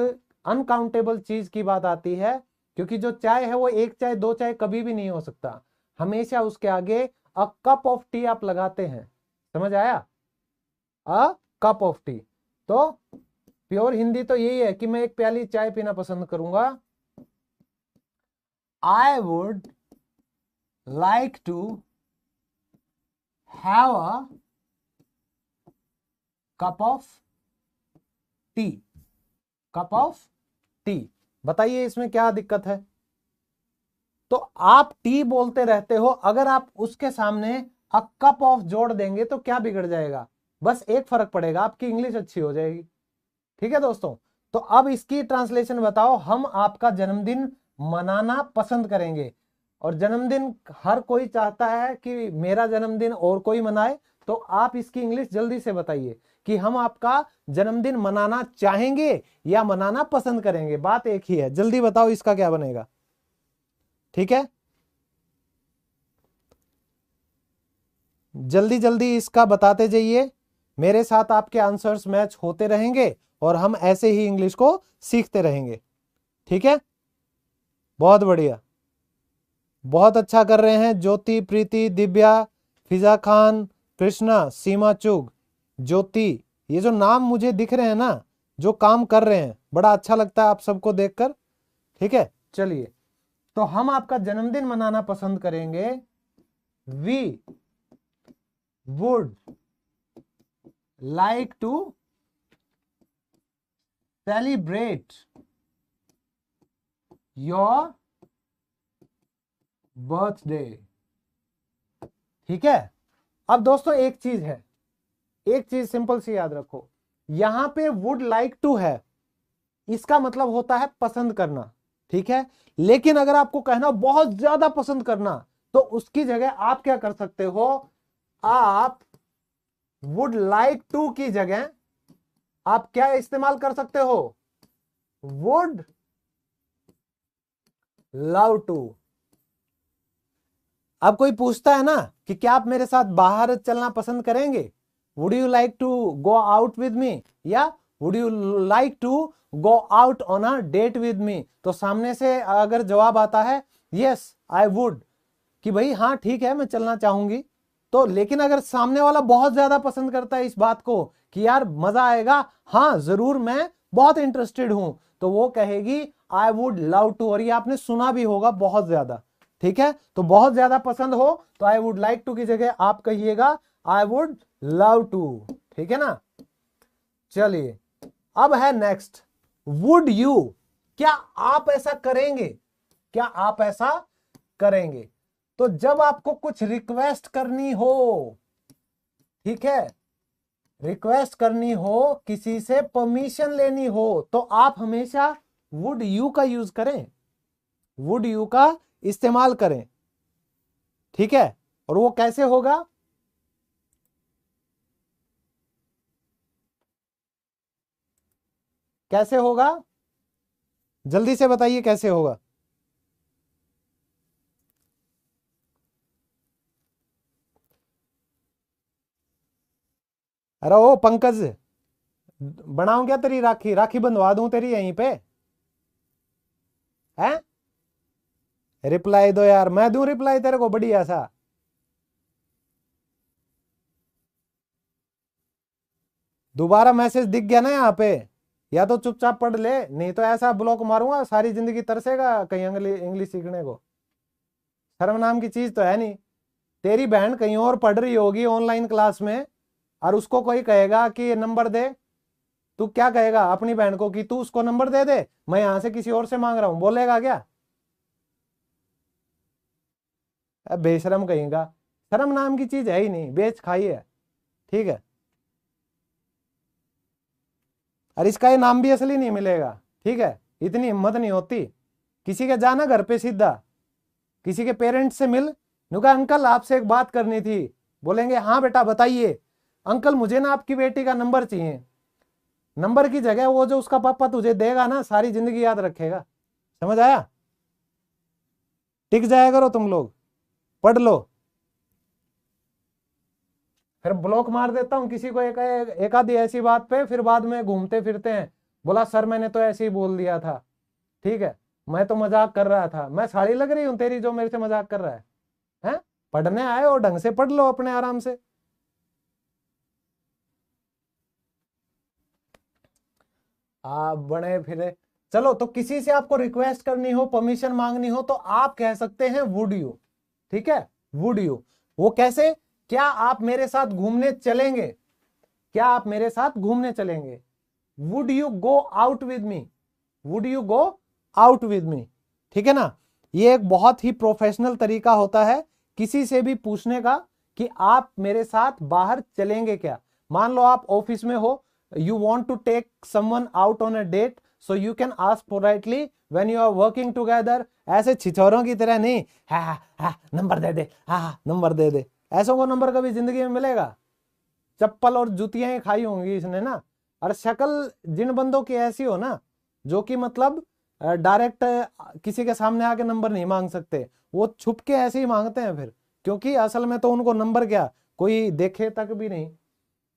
अनकाउंटेबल चीज की बात आती है, क्योंकि जो चाय है वो एक चाय दो चाय कभी भी नहीं हो सकता, हमेशा उसके आगे अ कप ऑफ टी आप लगाते हैं, समझ आया? अ कप ऑफ टी। तो प्योर हिंदी तो यही है कि मैं एक प्याली चाय पीना पसंद करूंगा। I would like to have a cup of tea, cup of tea. बताइए इसमें क्या दिक्कत है? तो आप टी बोलते रहते हो, अगर आप उसके सामने अ कप ऑफ जोड़ देंगे तो क्या बिगड़ जाएगा? बस एक फर्क पड़ेगा, आपकी इंग्लिश अच्छी हो जाएगी। ठीक है दोस्तों, तो अब इसकी ट्रांसलेशन बताओ। हम आपका जन्मदिन मनाना पसंद करेंगे, और जन्मदिन हर कोई चाहता है कि मेरा जन्मदिन और कोई मनाए। तो आप इसकी इंग्लिश जल्दी से बताइए कि हम आपका जन्मदिन मनाना चाहेंगे या मनाना पसंद करेंगे, बात एक ही है। जल्दी बताओ इसका क्या बनेगा, ठीक है। जल्दी जल्दी इसका बताते जाइए, मेरे साथ आपके आंसर्स मैच होते रहेंगे और हम ऐसे ही इंग्लिश को सीखते रहेंगे, ठीक है। बहुत बढ़िया, बहुत अच्छा कर रहे हैं। ज्योति, प्रीति, दिव्या, फिजा खान, कृष्णा, सीमा चुग, ज्योति, ये जो नाम मुझे दिख रहे हैं ना, जो काम कर रहे हैं, बड़ा अच्छा लगता है आप सबको देखकर, ठीक है। चलिए, तो हम आपका जन्मदिन मनाना पसंद करेंगे। We would like to celebrate your birthday, ठीक है। अब दोस्तों एक चीज है, एक चीज सिंपल सी याद रखो, यहां पे वुड लाइक टू है, इसका मतलब होता है पसंद करना, ठीक है। लेकिन अगर आपको कहना बहुत ज्यादा पसंद करना, तो उसकी जगह आप क्या कर सकते हो, आप वुड लाइक टू की जगह आप क्या इस्तेमाल कर सकते हो? Would love to. अब कोई पूछता है ना कि क्या आप मेरे साथ बाहर चलना पसंद करेंगे? Would you like to go out with me, या would you like to go out on a date with me? तो सामने से अगर जवाब आता है यस आई वुड, कि भाई हाँ ठीक है मैं चलना चाहूंगी, तो लेकिन अगर सामने वाला बहुत ज्यादा पसंद करता है इस बात को कि यार मजा आएगा, हाँ जरूर मैं बहुत इंटरेस्टेड हूं, तो वो कहेगी आई वुड लव टू। और ये आपने सुना भी होगा बहुत ज्यादा, ठीक है? तो बहुत ज्यादा पसंद हो तो आई वुड लाइक टू की जगह आप कहिएगा आई वुड लव टू, ठीक है ना? चलिए अब है नेक्स्ट, वुड यू। क्या आप ऐसा करेंगे? क्या आप ऐसा करेंगे? तो जब आपको कुछ रिक्वेस्ट करनी हो, ठीक है, रिक्वेस्ट करनी हो, किसी से परमिशन लेनी हो, तो आप हमेशा वुड यू का यूज करें, वुड यू का इस्तेमाल करें, ठीक है? और वो कैसे होगा? कैसे होगा? जल्दी से बताइए कैसे होगा। अरे ओ पंकज, बनाऊं क्या तेरी राखी? राखी बंधवा दूं तेरी यहीं पे? हैं? रिप्लाई दो यार, मैं दूं रिप्लाई तेरे को बढ़िया सा। दोबारा मैसेज दिख गया ना यहाँ पे, या तो चुपचाप पढ़ ले, नहीं तो ऐसा ब्लॉक मारूंगा सारी जिंदगी तरसेगा कहीं इंग्लिश सीखने को। शर्म नाम की चीज तो है नहीं। तेरी बहन कहीं और पढ़ रही होगी ऑनलाइन क्लास में, और उसको कोई कहेगा कि नंबर दे, तू क्या कहेगा अपनी बहन को कि तू उसको नंबर दे दे, मैं यहां से किसी और से मांग रहा हूं? बोलेगा क्या? बेशरम कहेगा। शर्म नाम की चीज है ही नहीं, बेच खाई है, ठीक है? और इसका ये नाम भी असली नहीं मिलेगा, ठीक है? इतनी हिम्मत नहीं होती किसी के, जाना घर पे सीधा, किसी के पेरेंट्स से मिल, नुका अंकल आपसे एक बात करनी थी, बोलेंगे हाँ बेटा बताइए। अंकल मुझे ना आपकी बेटी का नंबर चाहिए। नंबर की जगह वो जो उसका पापा तुझे देगा ना, सारी जिंदगी याद रखेगा। समझ आया? टिक जाया करो तुम लोग, पढ़ लो। फिर ब्लॉक मार देता हूँ किसी को एक आधी ऐसी बात पे, फिर बाद में घूमते फिरते हैं, बोला सर मैंने तो ऐसे ही बोल दिया था, ठीक है, मैं तो मजाक कर रहा था। मैं साड़ी लग रही हूं तेरी जो मेरे से मजाक कर रहा है? हैं? पढ़ने आए हो ढंग से पढ़ लो अपने आराम से। आप बने फिरे। चलो, तो किसी से आपको रिक्वेस्ट करनी हो, परमिशन मांगनी हो, तो आप कह सकते हैं वुड यू, ठीक है? Would you. वो कैसे? क्या आप मेरे साथ घूमने चलेंगे? क्या आप मेरे साथ घूमने चलेंगे? Would you go out with me? Would you go out with मी, ठीक है ना? ये एक बहुत ही प्रोफेशनल तरीका होता है किसी से भी पूछने का कि आप मेरे साथ बाहर चलेंगे क्या? मान लो आप ऑफिस में हो, you want to take someone out on a date, so you can ask politely when you are working together। ऐसे छिछोरों की तरह नहीं, हा नंबर दे दे, हा नंबर दे दे। ऐसों को नंबर कभी जिंदगी में मिलेगा? चप्पल और जूतियां ही खाई होंगी इसने ना। और शक्ल जिन बंदों की ऐसी हो ना, जो कि मतलब डायरेक्ट किसी के सामने आके नंबर नहीं मांग सकते, वो छुप के ऐसे ही मांगते हैं फिर, क्योंकि असल में तो उनको नंबर क्या कोई देखे तक भी नहीं।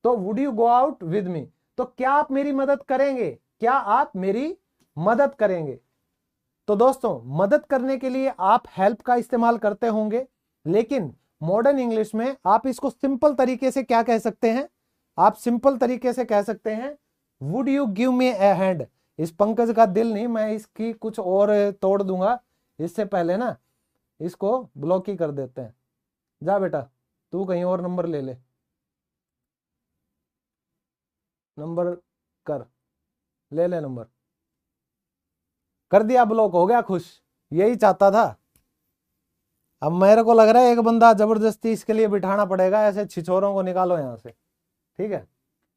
तो would you go out with me, तो क्या आप मेरी मदद करेंगे? क्या आप मेरी मदद करेंगे? तो दोस्तों, मदद करने के लिए आप हेल्प का इस्तेमाल करते होंगे, लेकिन मॉडर्न इंग्लिश में आप इसको सिंपल तरीके से क्या कह सकते हैं? आप सिंपल तरीके से कह सकते हैं would you give me A hand. इस पंकज का दिल नहीं, मैं इसकी कुछ और तोड़ दूंगा। इससे पहले ना इसको ब्लॉक ही कर देते हैं। जा बेटा, तू कहीं और नंबर ले ले, नंबर कर, ले ले नंबर। कर दिया ब्लॉक, हो गया खुश? यही चाहता था। अब मेरे को लग रहा है एक बंदा जबरदस्ती इसके लिए बिठाना पड़ेगा, ऐसे छिछोरों को निकालो यहाँ से, ठीक है?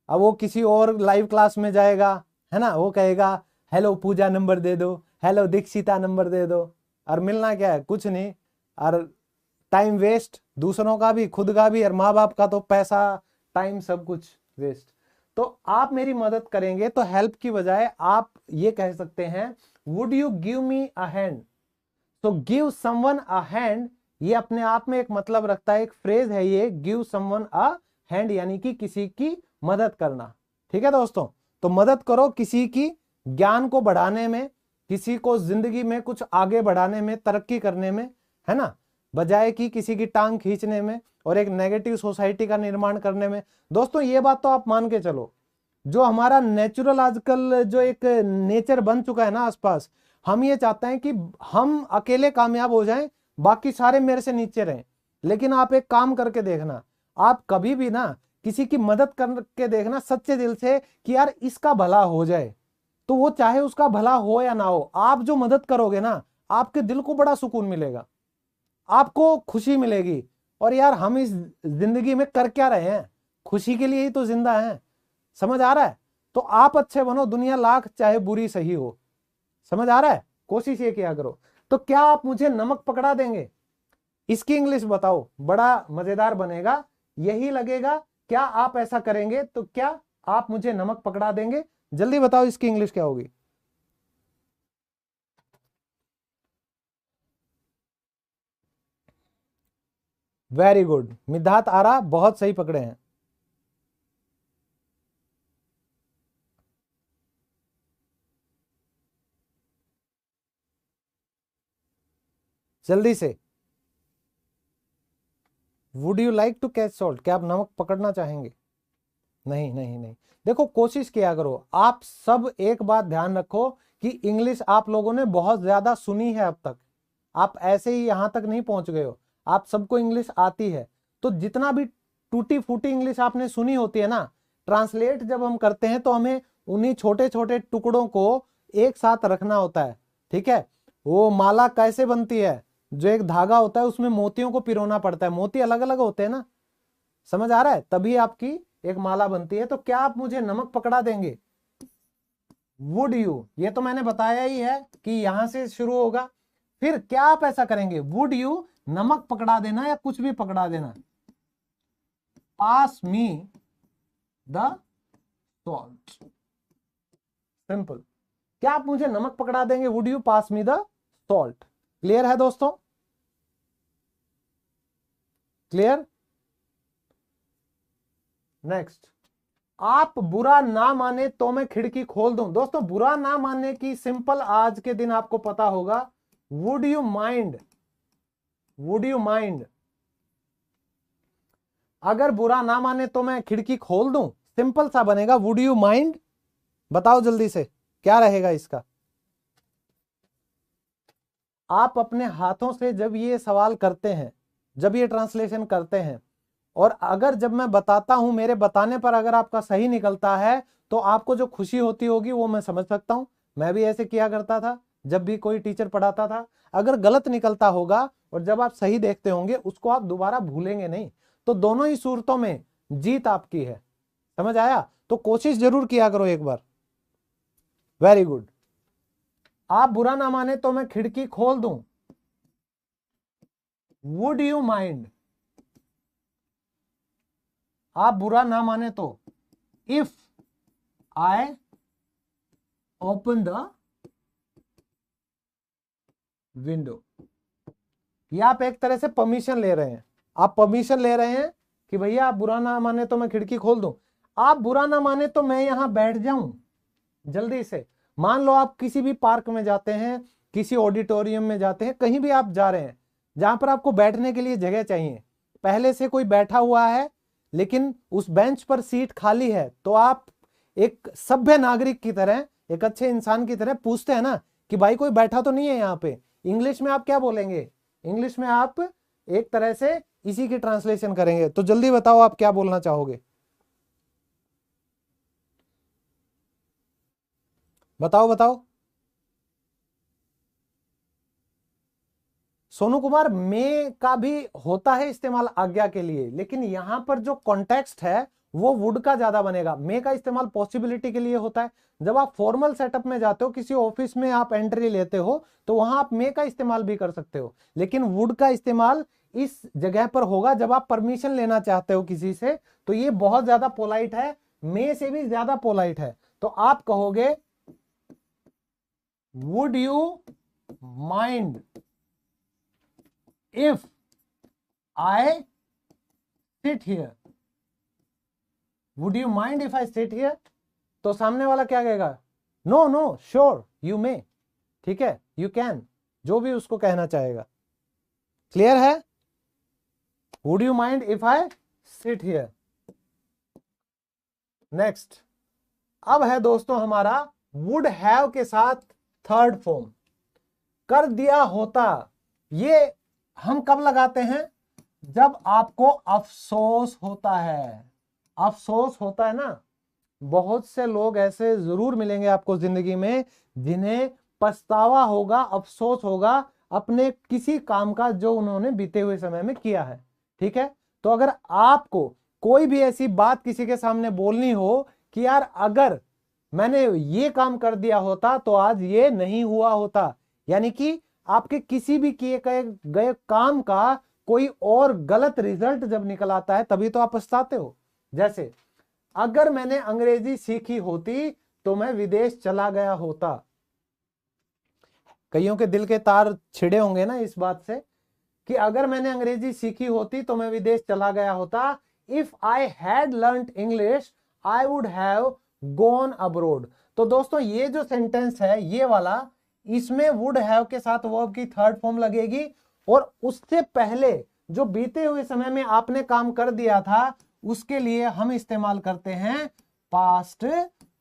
अब वो किसी और लाइव क्लास में जाएगा, है ना, वो कहेगा हेलो पूजा नंबर दे दो, हेलो दीक्षिता नंबर दे दो, और मिलना क्या है? कुछ नहीं। और टाइम वेस्ट, दूसरों का भी खुद का भी, और माँ बाप का तो पैसा टाइम सब कुछ वेस्ट। तो आप मेरी मदद करेंगे तो हेल्प की बजाय आप ये कह सकते हैं would you give me a hand. तो गिव समवन अ हैंड ये अपने आप में एक मतलब रखता है, एक फ्रेज है ये, गिव समवन अ हैंड यानी कि किसी की मदद करना। ठीक है दोस्तों, तो मदद करो किसी की ज्ञान को बढ़ाने में, किसी को जिंदगी में कुछ आगे बढ़ाने में, तरक्की करने में, है ना, बजाय कि किसी की टांग खींचने में और एक नेगेटिव सोसाइटी का निर्माण करने में। दोस्तों ये बात तो आप मान के चलो, जो हमारा नेचुरल आजकल जो एक नेचर बन चुका है ना आसपास, हम ये चाहते हैं कि हम अकेले कामयाब हो जाएं, बाकी सारे मेरे से नीचे रहें। लेकिन आप एक काम करके देखना, आप कभी भी ना किसी की मदद करके देखना सच्चे दिल से कि यार इसका भला हो जाए, तो वो चाहे उसका भला हो या ना हो, आप जो मदद करोगे ना आपके दिल को बड़ा सुकून मिलेगा, आपको खुशी मिलेगी। और यार हम इस जिंदगी में कर क्या रहे हैं, खुशी के लिए ही तो जिंदा हैं। समझ आ रहा है? तो आप अच्छे बनो, दुनिया लाख चाहे बुरी सही हो। समझ आ रहा है? कोशिश ये किया करो। तो क्या आप मुझे नमक पकड़ा देंगे? इसकी इंग्लिश बताओ, बड़ा मजेदार बनेगा, यही लगेगा। क्या आप ऐसा करेंगे? तो क्या आप मुझे नमक पकड़ा देंगे? जल्दी बताओ इसकी इंग्लिश क्या होगी। वेरी गुड मिधात आरा, बहुत सही पकड़े हैं। जल्दी से, would you like to catch salt, क्या आप नमक पकड़ना चाहेंगे? नहीं नहीं नहीं, देखो कोशिश किया करो। आप सब एक बात ध्यान रखो कि इंग्लिश आप लोगों ने बहुत ज्यादा सुनी है अब तक, आप ऐसे ही यहां तक नहीं पहुंच गए हो, आप सबको इंग्लिश आती है। तो जितना भी टूटी फूटी इंग्लिश आपने सुनी होती है ना, ट्रांसलेट जब हम करते हैं तो हमें उन्हीं छोटे छोटे टुकड़ों को एक साथ रखना होता है। ठीक है, वो माला कैसे बनती है, जो एक धागा होता है उसमें मोतियों को पिरोना पड़ता है, मोती अलग अलग होते हैं ना, समझ आ रहा है, तभी आपकी एक माला बनती है। तो क्या आप मुझे नमक पकड़ा देंगे? वुड यू, ये तो मैंने बताया ही है कि यहां से शुरू होगा। फिर क्या आप ऐसा करेंगे? वुड यू नमक पकड़ा देना या कुछ भी पकड़ा देना, पास मी द सॉल्ट, सिंपल। क्या आप मुझे नमक पकड़ा देंगे? Would you pass me the salt. Clear है दोस्तों? क्लियर? नेक्स्ट, आप बुरा ना माने तो मैं खिड़की खोल दूं। दोस्तों बुरा ना मानने की सिंपल आज के दिन आपको पता होगा, would you mind, would you mind. अगर बुरा ना माने तो मैं खिड़की खोल दूं, सिंपल सा बनेगा, वुड यू माइंड। बताओ जल्दी से क्या रहेगा इसका। आप अपने हाथों से जब ये सवाल करते हैं, जब ये ट्रांसलेशन करते हैं, और अगर जब मैं बताता हूं, मेरे बताने पर अगर आपका सही निकलता है तो आपको जो खुशी होती होगी वो मैं समझ सकता हूं। मैं भी ऐसे किया करता था जब भी कोई टीचर पढ़ाता था। अगर गलत निकलता होगा और जब आप सही देखते होंगे उसको आप दोबारा भूलेंगे नहीं। तो दोनों ही सूरतों में जीत आपकी है। समझ आया? तो कोशिश जरूर किया करो एक बार। Very good. आप बुरा ना माने तो मैं खिड़की खोल दूं, वुड यू माइंड। आप बुरा ना माने तो, if I open the window. ये आप एक तरह से परमिशन ले रहे हैं, आप परमिशन ले रहे हैं कि भैया आप बुरा ना माने तो मैं खिड़की खोल दूं। आप बुरा ना माने तो मैं यहां बैठ जाऊं जल्दी से। मान लो आप किसी भी पार्क में जाते हैं, किसी ऑडिटोरियम में जाते हैं, कहीं भी आप जा रहे हैं जहां पर आपको बैठने के लिए जगह चाहिए, पहले से कोई बैठा हुआ है लेकिन उस बेंच पर सीट खाली है, तो आप एक सभ्य नागरिक की तरह, एक अच्छे इंसान की तरह पूछते हैं ना कि भाई कोई बैठा तो नहीं है यहाँ पे। इंग्लिश में आप क्या बोलेंगे? इंग्लिश में आप एक तरह से इसी की ट्रांसलेशन करेंगे। तो जल्दी बताओ आप क्या बोलना चाहोगे, बताओ बताओ। सोनू कुमार, मे का भी होता है इस्तेमाल आज्ञा के लिए, लेकिन यहां पर जो कॉन्टेक्स्ट है वो वुड का ज्यादा बनेगा। मे का इस्तेमाल पॉसिबिलिटी के लिए होता है। जब आप फॉर्मल सेटअप में जाते हो, किसी ऑफिस में आप एंट्री लेते हो, तो वहां आप मे का इस्तेमाल भी कर सकते हो, लेकिन वुड का इस्तेमाल इस जगह पर होगा जब आप परमिशन लेना चाहते हो किसी से, तो ये बहुत ज्यादा पोलाइट है, मे से भी ज्यादा पोलाइट है। तो आप कहोगे would you mind if I sit here, would you mind if I sit here. तो सामने वाला क्या कहेगा, no no sure you may, ठीक है, यू कैन, जो भी उसको कहना चाहेगा। क्लियर है, would you mind if I sit here. Next, अब है दोस्तों हमारा वुड हैव के साथ थर्ड फॉर्म, कर दिया होता। ये हम कब लगाते हैं, जब आपको अफसोस होता है। अफसोस होता है ना, बहुत से लोग ऐसे जरूर मिलेंगे आपको जिंदगी में जिन्हें पछतावा होगा, अफसोस होगा अपने किसी काम का जो उन्होंने बीते हुए समय में किया है। ठीक है, तो अगर आपको कोई भी ऐसी बात किसी के सामने बोलनी हो कि यार अगर मैंने ये काम कर दिया होता तो आज ये नहीं हुआ होता, यानी कि आपके किसी भी किए गए काम का कोई और गलत रिजल्ट जब निकल आता है तभी तो आप पछताते हो। जैसे अगर मैंने अंग्रेजी सीखी होती तो मैं विदेश चला गया होता। कईयों के दिल के तार छिड़े होंगे ना इस बात से कि अगर मैंने अंग्रेजी सीखी होती तो मैं विदेश चला गया होता। If I had learned English I would have gone abroad. तो दोस्तों ये जो सेंटेंस है ये वाला, इसमें वुड हैव के साथ वर्ब की थर्ड फॉर्म लगेगी, और उससे पहले जो बीते हुए समय में आपने काम कर दिया था उसके लिए हम इस्तेमाल करते हैं पास्ट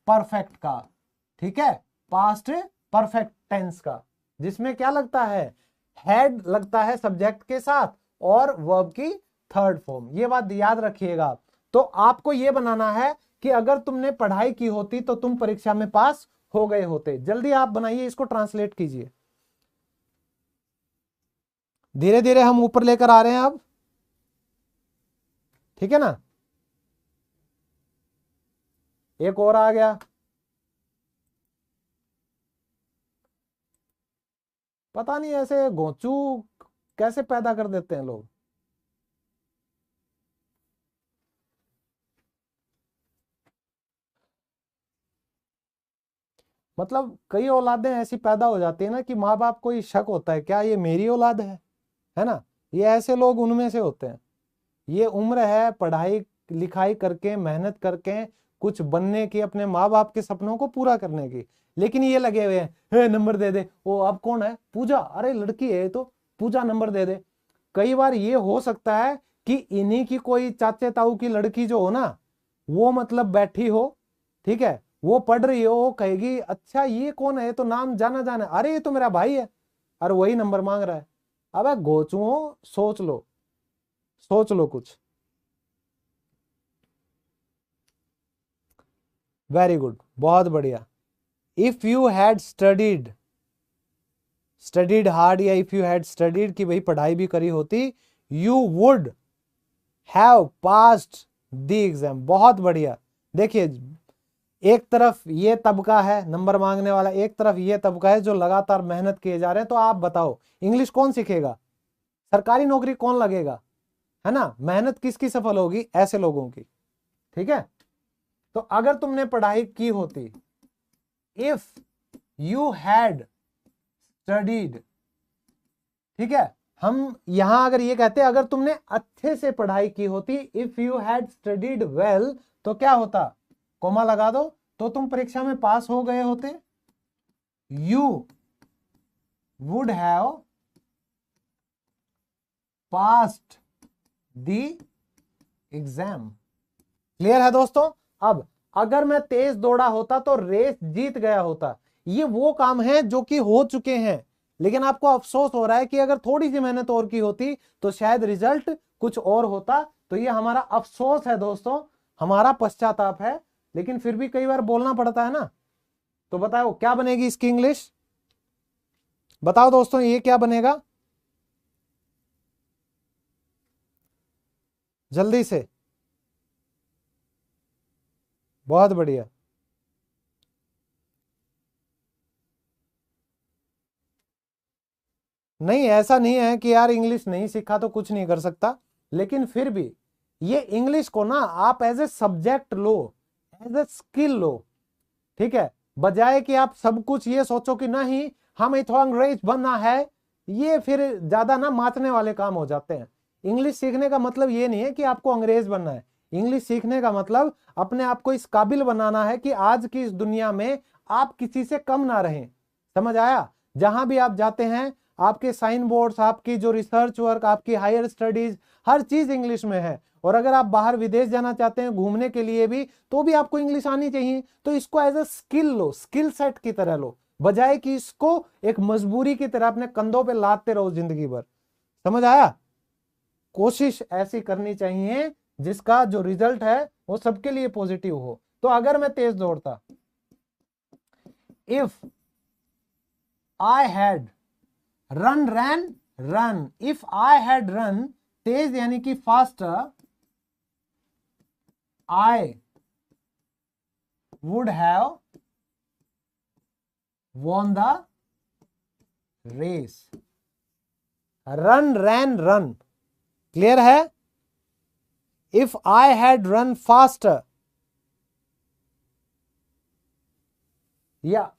परफेक्ट का। ठीक है, पास्ट परफेक्ट टेंस का, जिसमें क्या लगता है, हैड लगता है सब्जेक्ट के साथ और वर्ब की थर्ड फॉर्म। ये बात याद रखिएगा। तो आपको ये बनाना है कि अगर तुमने पढ़ाई की होती तो तुम परीक्षा में पास हो गए होते। जल्दी आप बनाइए, इसको ट्रांसलेट कीजिए। धीरे धीरे हम ऊपर लेकर आ रहे हैं अब, ठीक है ना। एक और आ गया, पता नहीं ऐसे घोंचू कैसे पैदा कर देते हैं लोग। मतलब कई औलादें ऐसी पैदा हो जाती है ना कि माँ बाप को ही शक होता है क्या ये मेरी औलाद है ना। ये ऐसे लोग उनमें से होते हैं। ये उम्र है पढ़ाई लिखाई करके मेहनत करके कुछ बनने की, अपने माँ बाप के सपनों को पूरा करने की, लेकिन ये लगे हुए हैं, हे नंबर दे दे, वो अब कौन है, पूजा, अरे लड़की है तो पूजा नंबर दे दे। कई बार ये हो सकता है कि इन्हीं की कोई चाचे ताऊ की लड़की जो हो ना, वो मतलब बैठी हो, ठीक है, वो पढ़ रही हो, वो कहेगी अच्छा ये कौन है, तो नाम जाना जाना, अरे ये तो मेरा भाई है, और वही नंबर मांग रहा है। अब गोचुओं सोच लो, सोच लो कुछ। वेरी गुड, बहुत बढ़िया। If you had studied hard, या इफ यू हैड स्टडीड कि भाई पढ़ाई भी करी होती, you would have passed the exam. बहुत बढ़िया। देखिए एक तरफ ये तबका है नंबर मांगने वाला, एक तरफ ये तबका है जो लगातार मेहनत किए जा रहे हैं। तो आप बताओ इंग्लिश कौन सीखेगा, सरकारी नौकरी कौन लगेगा, है ना। मेहनत किसकी सफल होगी, ऐसे लोगों की। ठीक है, तो अगर तुमने पढ़ाई की होती, इफ यू हैड स्टडीड, ठीक है, हम यहां अगर ये कहते अगर तुमने अच्छे से पढ़ाई की होती, if you had studied well, तो क्या होता, कोमा लगा दो, तो तुम परीक्षा में पास हो गए होते। You would have passed the exam. Clear है दोस्तों। अब अगर मैं तेज दौड़ा होता तो रेस जीत गया होता। ये वो काम है जो कि हो चुके हैं, लेकिन आपको अफसोस हो रहा है कि अगर थोड़ी सी मेहनत और की होती तो शायद रिजल्ट कुछ और होता। तो ये हमारा अफसोस है दोस्तों, हमारा पश्चाताप है, लेकिन फिर भी कई बार बोलना पड़ता है ना। तो बताओ क्या बनेगी इसकी इंग्लिश, बताओ दोस्तों ये क्या बनेगा जल्दी से। बहुत बढ़िया, नहीं, ऐसा नहीं है कि यार इंग्लिश नहीं सीखा तो कुछ नहीं कर सकता, लेकिन फिर भी ये इंग्लिश को ना आप एज ए सब्जेक्ट लो, एज ए स्किल लो, ठीक है, बजाय कि आप सब कुछ ये सोचो कि नहीं हमें तो अंग्रेज बनना है, ये फिर ज्यादा ना माचने वाले काम हो जाते हैं। इंग्लिश सीखने का मतलब ये नहीं है कि आपको अंग्रेज बनना है। इंग्लिश सीखने का मतलब अपने आप को इस काबिल बनाना है कि आज की इस दुनिया में आप किसी से कम ना रहें। समझ आया? जहां भी आप जाते हैं, आपके साइन बोर्ड्स, आपकी जो रिसर्च वर्क, आपकी हायर स्टडीज, हर चीज इंग्लिश में है। और अगर आप बाहर विदेश जाना चाहते हैं घूमने के लिए भी, तो भी आपको इंग्लिश आनी चाहिए। तो इसको एज ए स्किल लो, स्किल सेट की तरह लो, बजाय कि इसको एक मजबूरी की तरह अपने कंधों पे लादते रहो जिंदगी भर। समझ आया? कोशिश ऐसी करनी चाहिए जिसका जो रिजल्ट है वो सबके लिए पॉजिटिव हो। तो अगर मैं तेज दौड़ता, if I had run ran run, if I had run, तेज यानी कि faster, I would have won the race। Run ran run, clear है? If I had run faster, या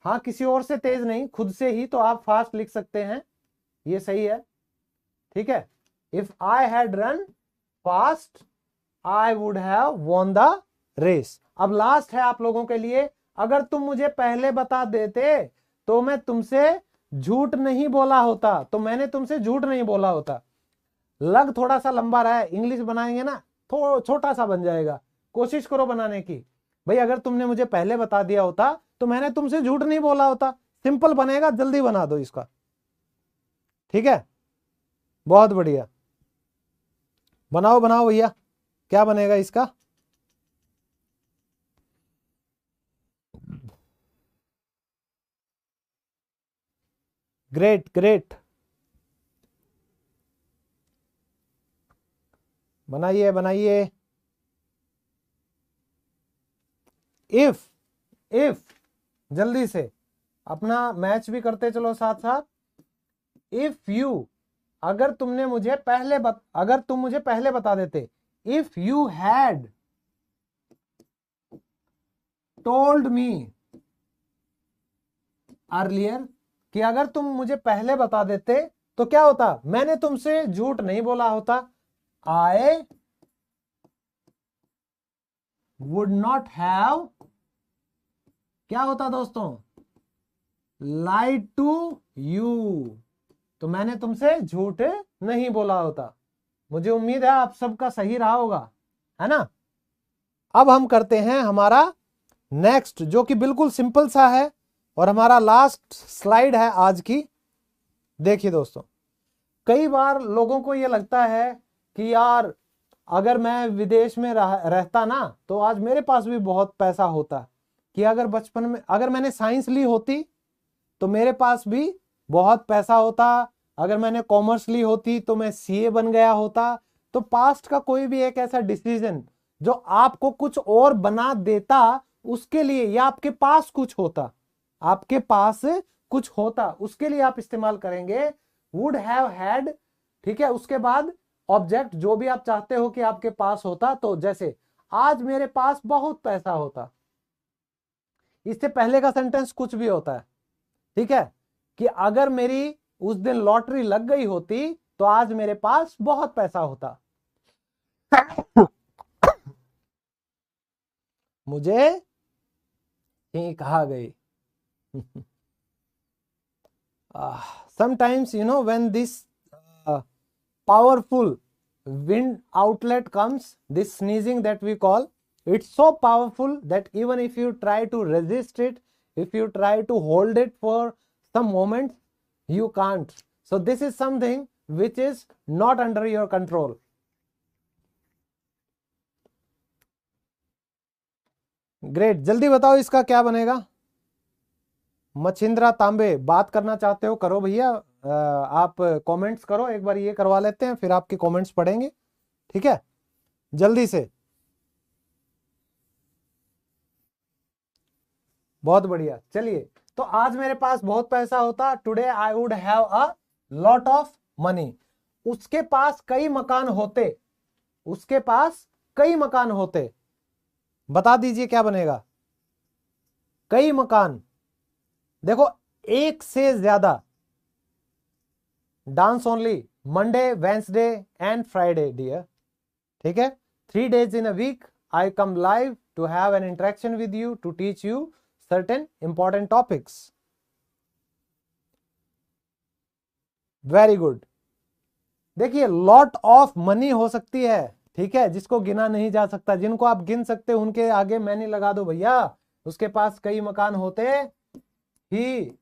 हाँ किसी और से तेज नहीं, खुद से ही तो आप फास्ट लिख सकते हैं, ये सही है, ठीक है। If I had run fast I would have won the race. अब लास्ट है आप लोगों के लिए, अगर तुम मुझे पहले बता देते तो मैं तुमसे झूठ नहीं बोला होता, तो मैंने तुमसे झूठ नहीं बोला होता। लग थोड़ा सा लंबा रहा है, इंग्लिश बनाएंगे ना तो छोटा सा बन जाएगा, कोशिश करो बनाने की। भाई अगर तुमने मुझे पहले बता दिया होता तो मैंने तुमसे झूठ नहीं बोला होता, सिंपल बनेगा, जल्दी बना दो इसका, ठीक है। बहुत बढ़िया, बनाओ बनाओ भैया, क्या बनेगा इसका? ग्रेट ग्रेट, बनाइए बनाइए। इफ इफ जल्दी से अपना मैच भी करते चलो साथ साथ। इफ यू, अगर तुमने मुझे पहले अगर तुम मुझे पहले बता देते, if you had told me earlier, कि अगर तुम मुझे पहले बता देते तो क्या होता? मैंने तुमसे झूठ नहीं बोला होता। आई वुड नॉट हैव, क्या होता दोस्तों? लाइड टू यू, तो मैंने तुमसे झूठ नहीं बोला होता। मुझे उम्मीद है आप सबका सही रहा होगा, है ना। अब हम करते हैं हमारा नेक्स्ट, जो कि बिल्कुल सिंपल सा है और हमारा लास्ट स्लाइड है आज की। देखिए दोस्तों, कई बार लोगों को यह लगता है कि यार अगर मैं विदेश में रहता ना तो आज मेरे पास भी बहुत पैसा होता, कि अगर बचपन में अगर मैंने साइंस ली होती तो मेरे पास भी बहुत पैसा होता, अगर मैंने कॉमर्स ली होती तो मैं सीए बन गया होता। तो पास्ट का कोई भी एक ऐसा डिसीजन जो आपको कुछ और बना देता, उसके लिए, या आपके पास कुछ होता, आपके पास कुछ होता, उसके लिए आप इस्तेमाल करेंगे वुड हैव हैड, ठीक है। उसके बाद ऑब्जेक्ट जो भी आप चाहते हो कि आपके पास होता, तो जैसे आज मेरे पास बहुत पैसा होता, इससे पहले का सेंटेंस कुछ भी होता है, ठीक है, कि अगर मेरी उस दिन लॉटरी लग गई होती तो आज मेरे पास बहुत पैसा होता। मुझे ठीक आ गई। Sometimes when this powerful wind outlet comes, this sneezing that we call, it's so powerful that even if you try to resist it, if you try to hold it for some moments, you can't. So this is something which is not under your control. Great, जल्दी बताओ इसका क्या बनेगा? मछिंद्रा तांबे, बात करना चाहते हो करो भैया, आप कमेंट्स करो, एक बार ये करवा लेते हैं फिर आपके कमेंट्स पढ़ेंगे, ठीक है, जल्दी से। बहुत बढ़िया, चलिए तो आज मेरे पास बहुत पैसा होता, today I would have a lot of money. उसके पास कई मकान होते, उसके पास कई मकान होते, बता दीजिए क्या बनेगा। कई मकान, देखो एक से ज्यादा, dance only Monday Wednesday and Friday dear, ठीक है। 3 days in a week I come live to have an interaction with you, to teach you certain important topics. Very good. देखिए लॉट ऑफ मनी हो सकती है, ठीक है, जिसको गिना नहीं जा सकता। जिनको आप गिन सकते हो उनके आगे मैंने लगा दो भैया। उसके पास कई मकान होते, he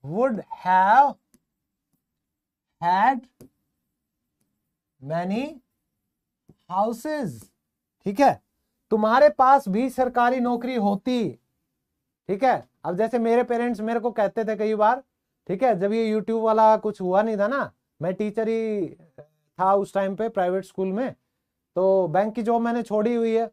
would have had many houses, ठीक है। तुम्हारे पास भी सरकारी नौकरी होती, ठीक है। अब जैसे मेरे पेरेंट्स मेरे को कहते थे कई बार, ठीक है, जब ये यूट्यूब वाला कुछ हुआ नहीं था ना, मैं टीचर ही था उस टाइम पे प्राइवेट स्कूल में, तो बैंक की जॉब मैंने छोड़ी हुई है।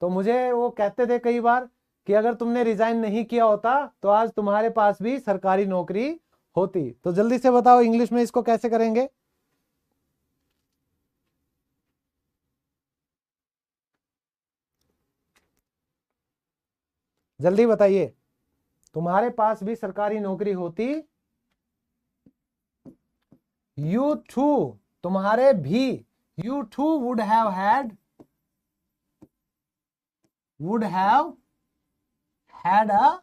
तो मुझे वो कहते थे कई बार कि अगर तुमने रिजाइन नहीं किया होता तो आज तुम्हारे पास भी सरकारी नौकरी होती। तो जल्दी से बताओ इंग्लिश में इसको कैसे करेंगे। जल्दी बताइए, तुम्हारे पास भी सरकारी नौकरी होती, यू टू, तुम्हारे भी, you too would have had, would have had a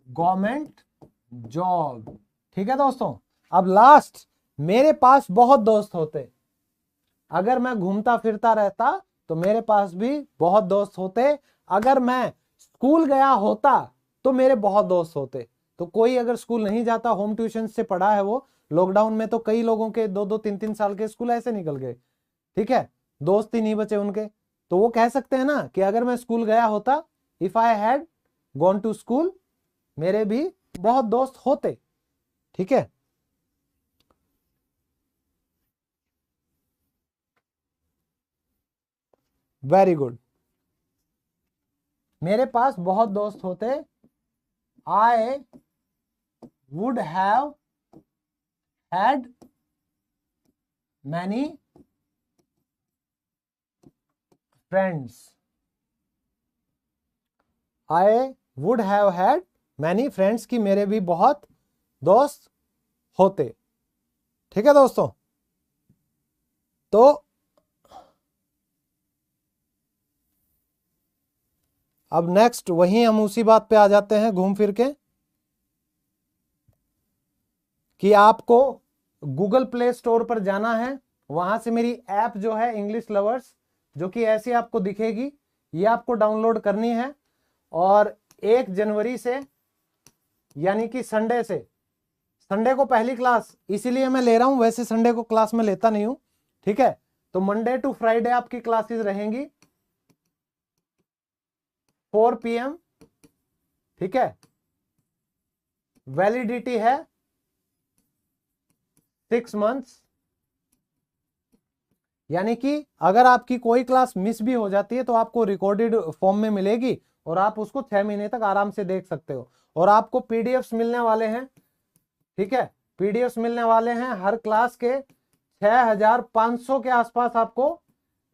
government job, ठीक है दोस्तों। अब लास्ट, मेरे पास बहुत दोस्त होते, अगर मैं घूमता फिरता रहता तो मेरे पास भी बहुत दोस्त होते, अगर मैं स्कूल गया होता तो मेरे बहुत दोस्त होते। तो कोई अगर स्कूल नहीं जाता, होम ट्यूशन से पढ़ा है वो, लॉकडाउन में तो कई लोगों के 2-2 3-3 साल के स्कूल ऐसे निकल गए, ठीक है, दोस्त ही नहीं बचे उनके। तो वो कह सकते हैं ना कि अगर मैं स्कूल गया होता, if I had gone to school, मेरे भी बहुत दोस्त होते, ठीक है। Very good. मेरे पास बहुत दोस्त होते, I would have had many friends, I would have had many friends, की मेरे भी बहुत दोस्त होते, ठीक है दोस्तों। तो अब नेक्स्ट वहीं हम उसी बात पे आ जाते हैं घूम फिर के, कि आपको गूगल प्ले स्टोर पर जाना है, वहां से मेरी ऐप जो है इंग्लिश लवर्स, जो कि ऐसी आपको दिखेगी, ये आपको डाउनलोड करनी है। और 1 जनवरी से, यानी कि संडे से, संडे को पहली क्लास इसीलिए मैं ले रहा हूं, वैसे संडे को क्लास में लेता नहीं हूं, ठीक है। तो मंडे टू फ्राइडे आपकी क्लासेस रहेंगी 4 PM, ठीक है। वैलिडिटी है 6 months, यानी कि अगर आपकी कोई क्लास मिस भी हो जाती है तो आपको रिकॉर्डेड फॉर्म में मिलेगी और आप उसको 6 महीने तक आराम से देख सकते हो। और आपको पीडीएफ्स मिलने वाले हैं, ठीक है, पीडीएफ्स मिलने वाले हैं हर क्लास के 6500 के आसपास आपको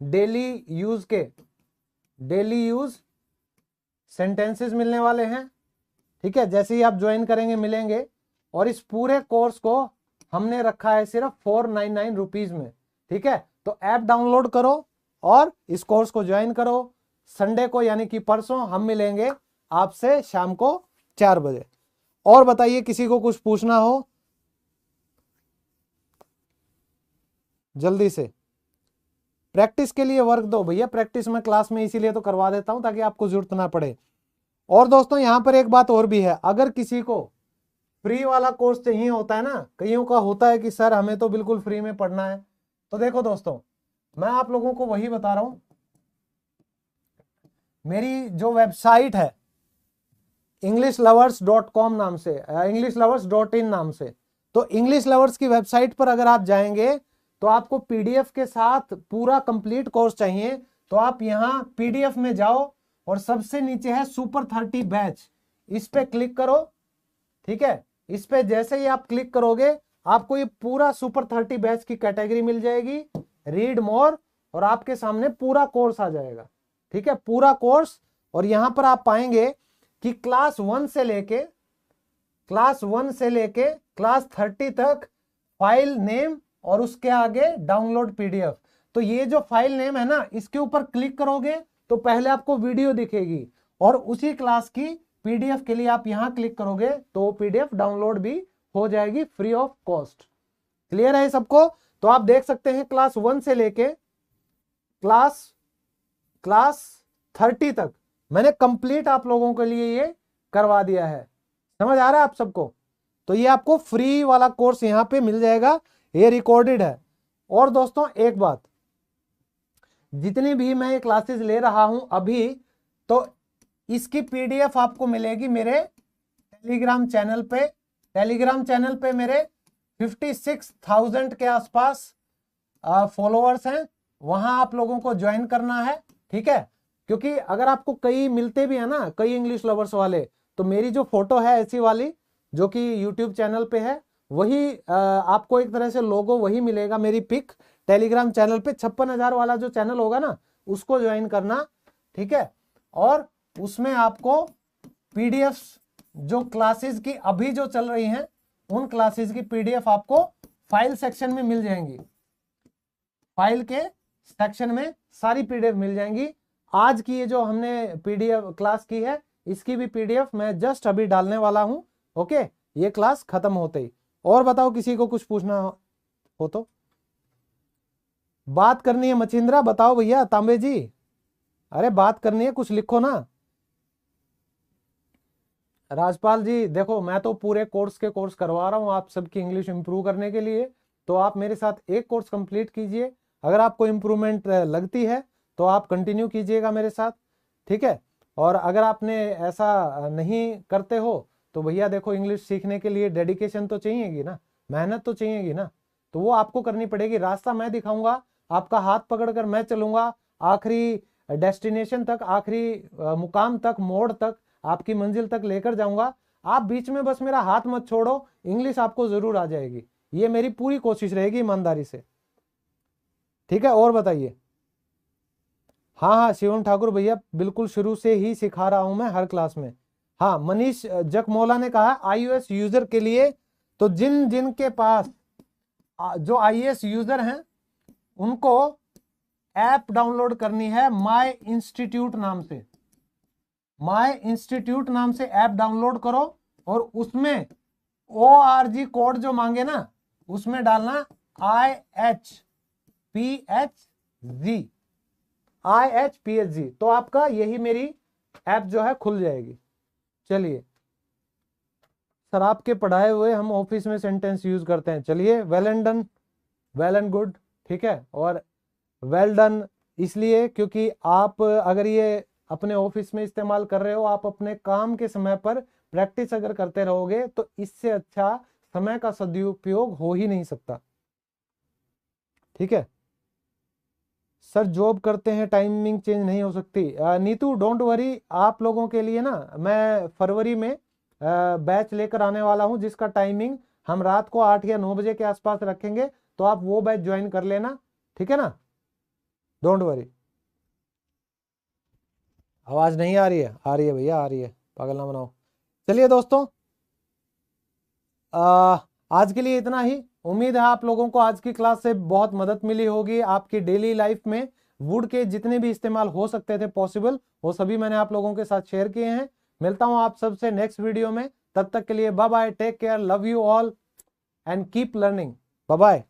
डेली यूज सेंटेंसेस मिलने वाले हैं, ठीक है। जैसे ही आप ज्वाइन करेंगे मिलेंगे। और इस पूरे कोर्स को हमने रखा है सिर्फ 499 रुपीज में, ठीक है। तो ऐप डाउनलोड करो और इस कोर्स को ज्वाइन करो। संडे को यानी कि परसों हम मिलेंगे आपसे शाम को 4 बजे। और बताइए किसी को कुछ पूछना हो जल्दी से। प्रैक्टिस के लिए वर्क दो भैया, प्रैक्टिस मैं क्लास में इसीलिए तो करवा देता हूं ताकि आपको जरूरत ना पड़े। और दोस्तों यहां पर एक बात और भी है, अगर किसी को फ्री वाला कोर्स चाहिए होता है ना, कईयों का होता है कि सर हमें तो बिल्कुल फ्री में पढ़ना है, तो देखो दोस्तों मैं आप लोगों को वही बता रहा हूं। मेरी जो वेबसाइट है englishlovers.com नाम से, englishlovers.in नाम से, तो इंग्लिश लवर्स की वेबसाइट पर अगर आप जाएंगे तो आपको पीडीएफ के साथ पूरा कंप्लीट कोर्स चाहिए, तो आप यहां पीडीएफ में जाओ और सबसे नीचे है सुपर 30 बैच, इस पे क्लिक करो, ठीक है। इस पे जैसे ही आप क्लिक करोगे आपको ये पूरा सुपर 30 बैच की कैटेगरी मिल जाएगी, रीड मोर, और आपके सामने पूरा कोर्स आ जाएगा, ठीक है, पूरा कोर्स। और यहां पर आप पाएंगे कि क्लास 1 से लेके क्लास 30 तक फाइल नेम और उसके आगे डाउनलोड पीडीएफ। तो ये जो फाइल नेम है ना, इसके ऊपर क्लिक करोगे तो पहले आपको वीडियो दिखेगी, और उसी क्लास की पीडीएफ के लिए आप यहां क्लिक करोगे तो पीडीएफ डाउनलोड भी हो जाएगी फ्री ऑफ कॉस्ट। क्लियर है सबको? तो आप देख सकते हैं क्लास 1 से लेके क्लास 30 तक मैंने कंप्लीट आप लोगों के लिए ये करवा दिया है। समझ आ रहा है आप सबको? तो ये आपको फ्री वाला कोर्स यहां पे मिल जाएगा, ये रिकॉर्डेड है। और दोस्तों एक बात, जितनी भी मैं ये क्लासेस ले रहा हूं अभी, तो इसकी पीडीएफ आपको मिलेगी मेरे टेलीग्राम चैनल पे। टेलीग्राम चैनल पे मेरे 56,000 के आसपास फॉलोअर्स हैं, वहां आप लोगों को ज्वाइन करना है, ठीक है। क्योंकि अगर आपको कई मिलते भी है ना, कई इंग्लिश लवर्स वाले, तो मेरी जो फोटो है ऐसी वाली जो कि यूट्यूब चैनल पे है, वही आपको एक तरह से लोगो वही मिलेगा, मेरी पिक। टेलीग्राम चैनल पे 56,000 वाला जो चैनल होगा ना, उसको ज्वाइन करना, ठीक है। और उसमें आपको पीडीएफ जो क्लासेस की अभी जो चल रही हैं, उन क्लासेस की पीडीएफ आपको फाइल सेक्शन में मिल जाएंगी। फाइल के सेक्शन में सारी पीडीएफ मिल जाएंगी। आज की ये जो हमने पीडीएफ क्लास की है, इसकी भी पीडीएफ मैं जस्ट अभी डालने वाला हूं, ओके, ये क्लास खत्म होते ही। और बताओ किसी को कुछ पूछना हो तो? बात करनी है मचिंद्रा, बताओ भैया। तांबे जी, अरे बात करनी है, कुछ लिखो ना। राजपाल जी देखो, मैं तो पूरे कोर्स करवा रहा हूं आप सबकी इंग्लिश इंप्रूव करने के लिए, तो आप मेरे साथ एक कोर्स कंप्लीट कीजिए। अगर आपको इंप्रूवमेंट लगती है तो आप कंटिन्यू कीजिएगा मेरे साथ, ठीक है। और अगर आपने ऐसा नहीं करते हो तो भैया देखो, इंग्लिश सीखने के लिए डेडिकेशन तो चाहिएगी ना, मेहनत तो चाहिएगी ना, तो वो आपको करनी पड़ेगी। रास्ता मैं दिखाऊंगा, आपका हाथ पकड़कर मैं चलूंगा आखिरी डेस्टिनेशन तक, आखिरी मुकाम तक, मोड़ तक, आपकी मंजिल तक लेकर जाऊंगा। आप बीच में बस मेरा हाथ मत छोड़ो, इंग्लिश आपको जरूर आ जाएगी, ये मेरी पूरी कोशिश रहेगी ईमानदारी से, ठीक है। और बताइए। हाँ हाँ शिवम ठाकुर भैया, बिल्कुल शुरू से ही सिखा रहा हूं मैं हर क्लास में। हाँ, मनीष जकमोला ने कहा iOS यूजर के लिए, तो जिन जिन के पास जो iOS यूजर हैं उनको ऐप डाउनलोड करनी है माय इंस्टीट्यूट नाम से। माय इंस्टीट्यूट नाम से ऐप डाउनलोड करो, और उसमें ORG कोड जो मांगे ना, उसमें डालना IHPHG, तो आपका यही मेरी ऐप जो है खुल जाएगी। चलिए सर, आपके पढ़ाए हुए हम ऑफिस में सेंटेंस यूज करते हैं। चलिए, well and done, well and good, ठीक है। और वेल डन इसलिए क्योंकि आप अगर ये अपने ऑफिस में इस्तेमाल कर रहे हो, आप अपने काम के समय पर प्रैक्टिस अगर करते रहोगे तो इससे अच्छा समय का सदुपयोग हो ही नहीं सकता, ठीक है। सर जॉब करते हैं, टाइमिंग चेंज नहीं हो सकती। नीतू डोंट वरी, आप लोगों के लिए ना मैं फरवरी में बैच लेकर आने वाला हूं, जिसका टाइमिंग हम रात को 8 या 9 बजे के आसपास रखेंगे, तो आप वो बैच ज्वाइन कर लेना, ठीक है ना। Don't worry. आवाज नहीं आ रही है? आ रही है भैया, आ रही है, पागल ना बनाओ। चलिए दोस्तों, आज के लिए इतना ही। उम्मीद है आप लोगों को आज की क्लास से बहुत मदद मिली होगी। आपकी डेली लाइफ में वुड के जितने भी इस्तेमाल हो सकते थे पॉसिबल, वो सभी मैंने आप लोगों के साथ शेयर किए हैं। मिलता हूं आप सबसे नेक्स्ट वीडियो में, तब तक के लिए bye bye, take care, love you all and keep learning, bye bye.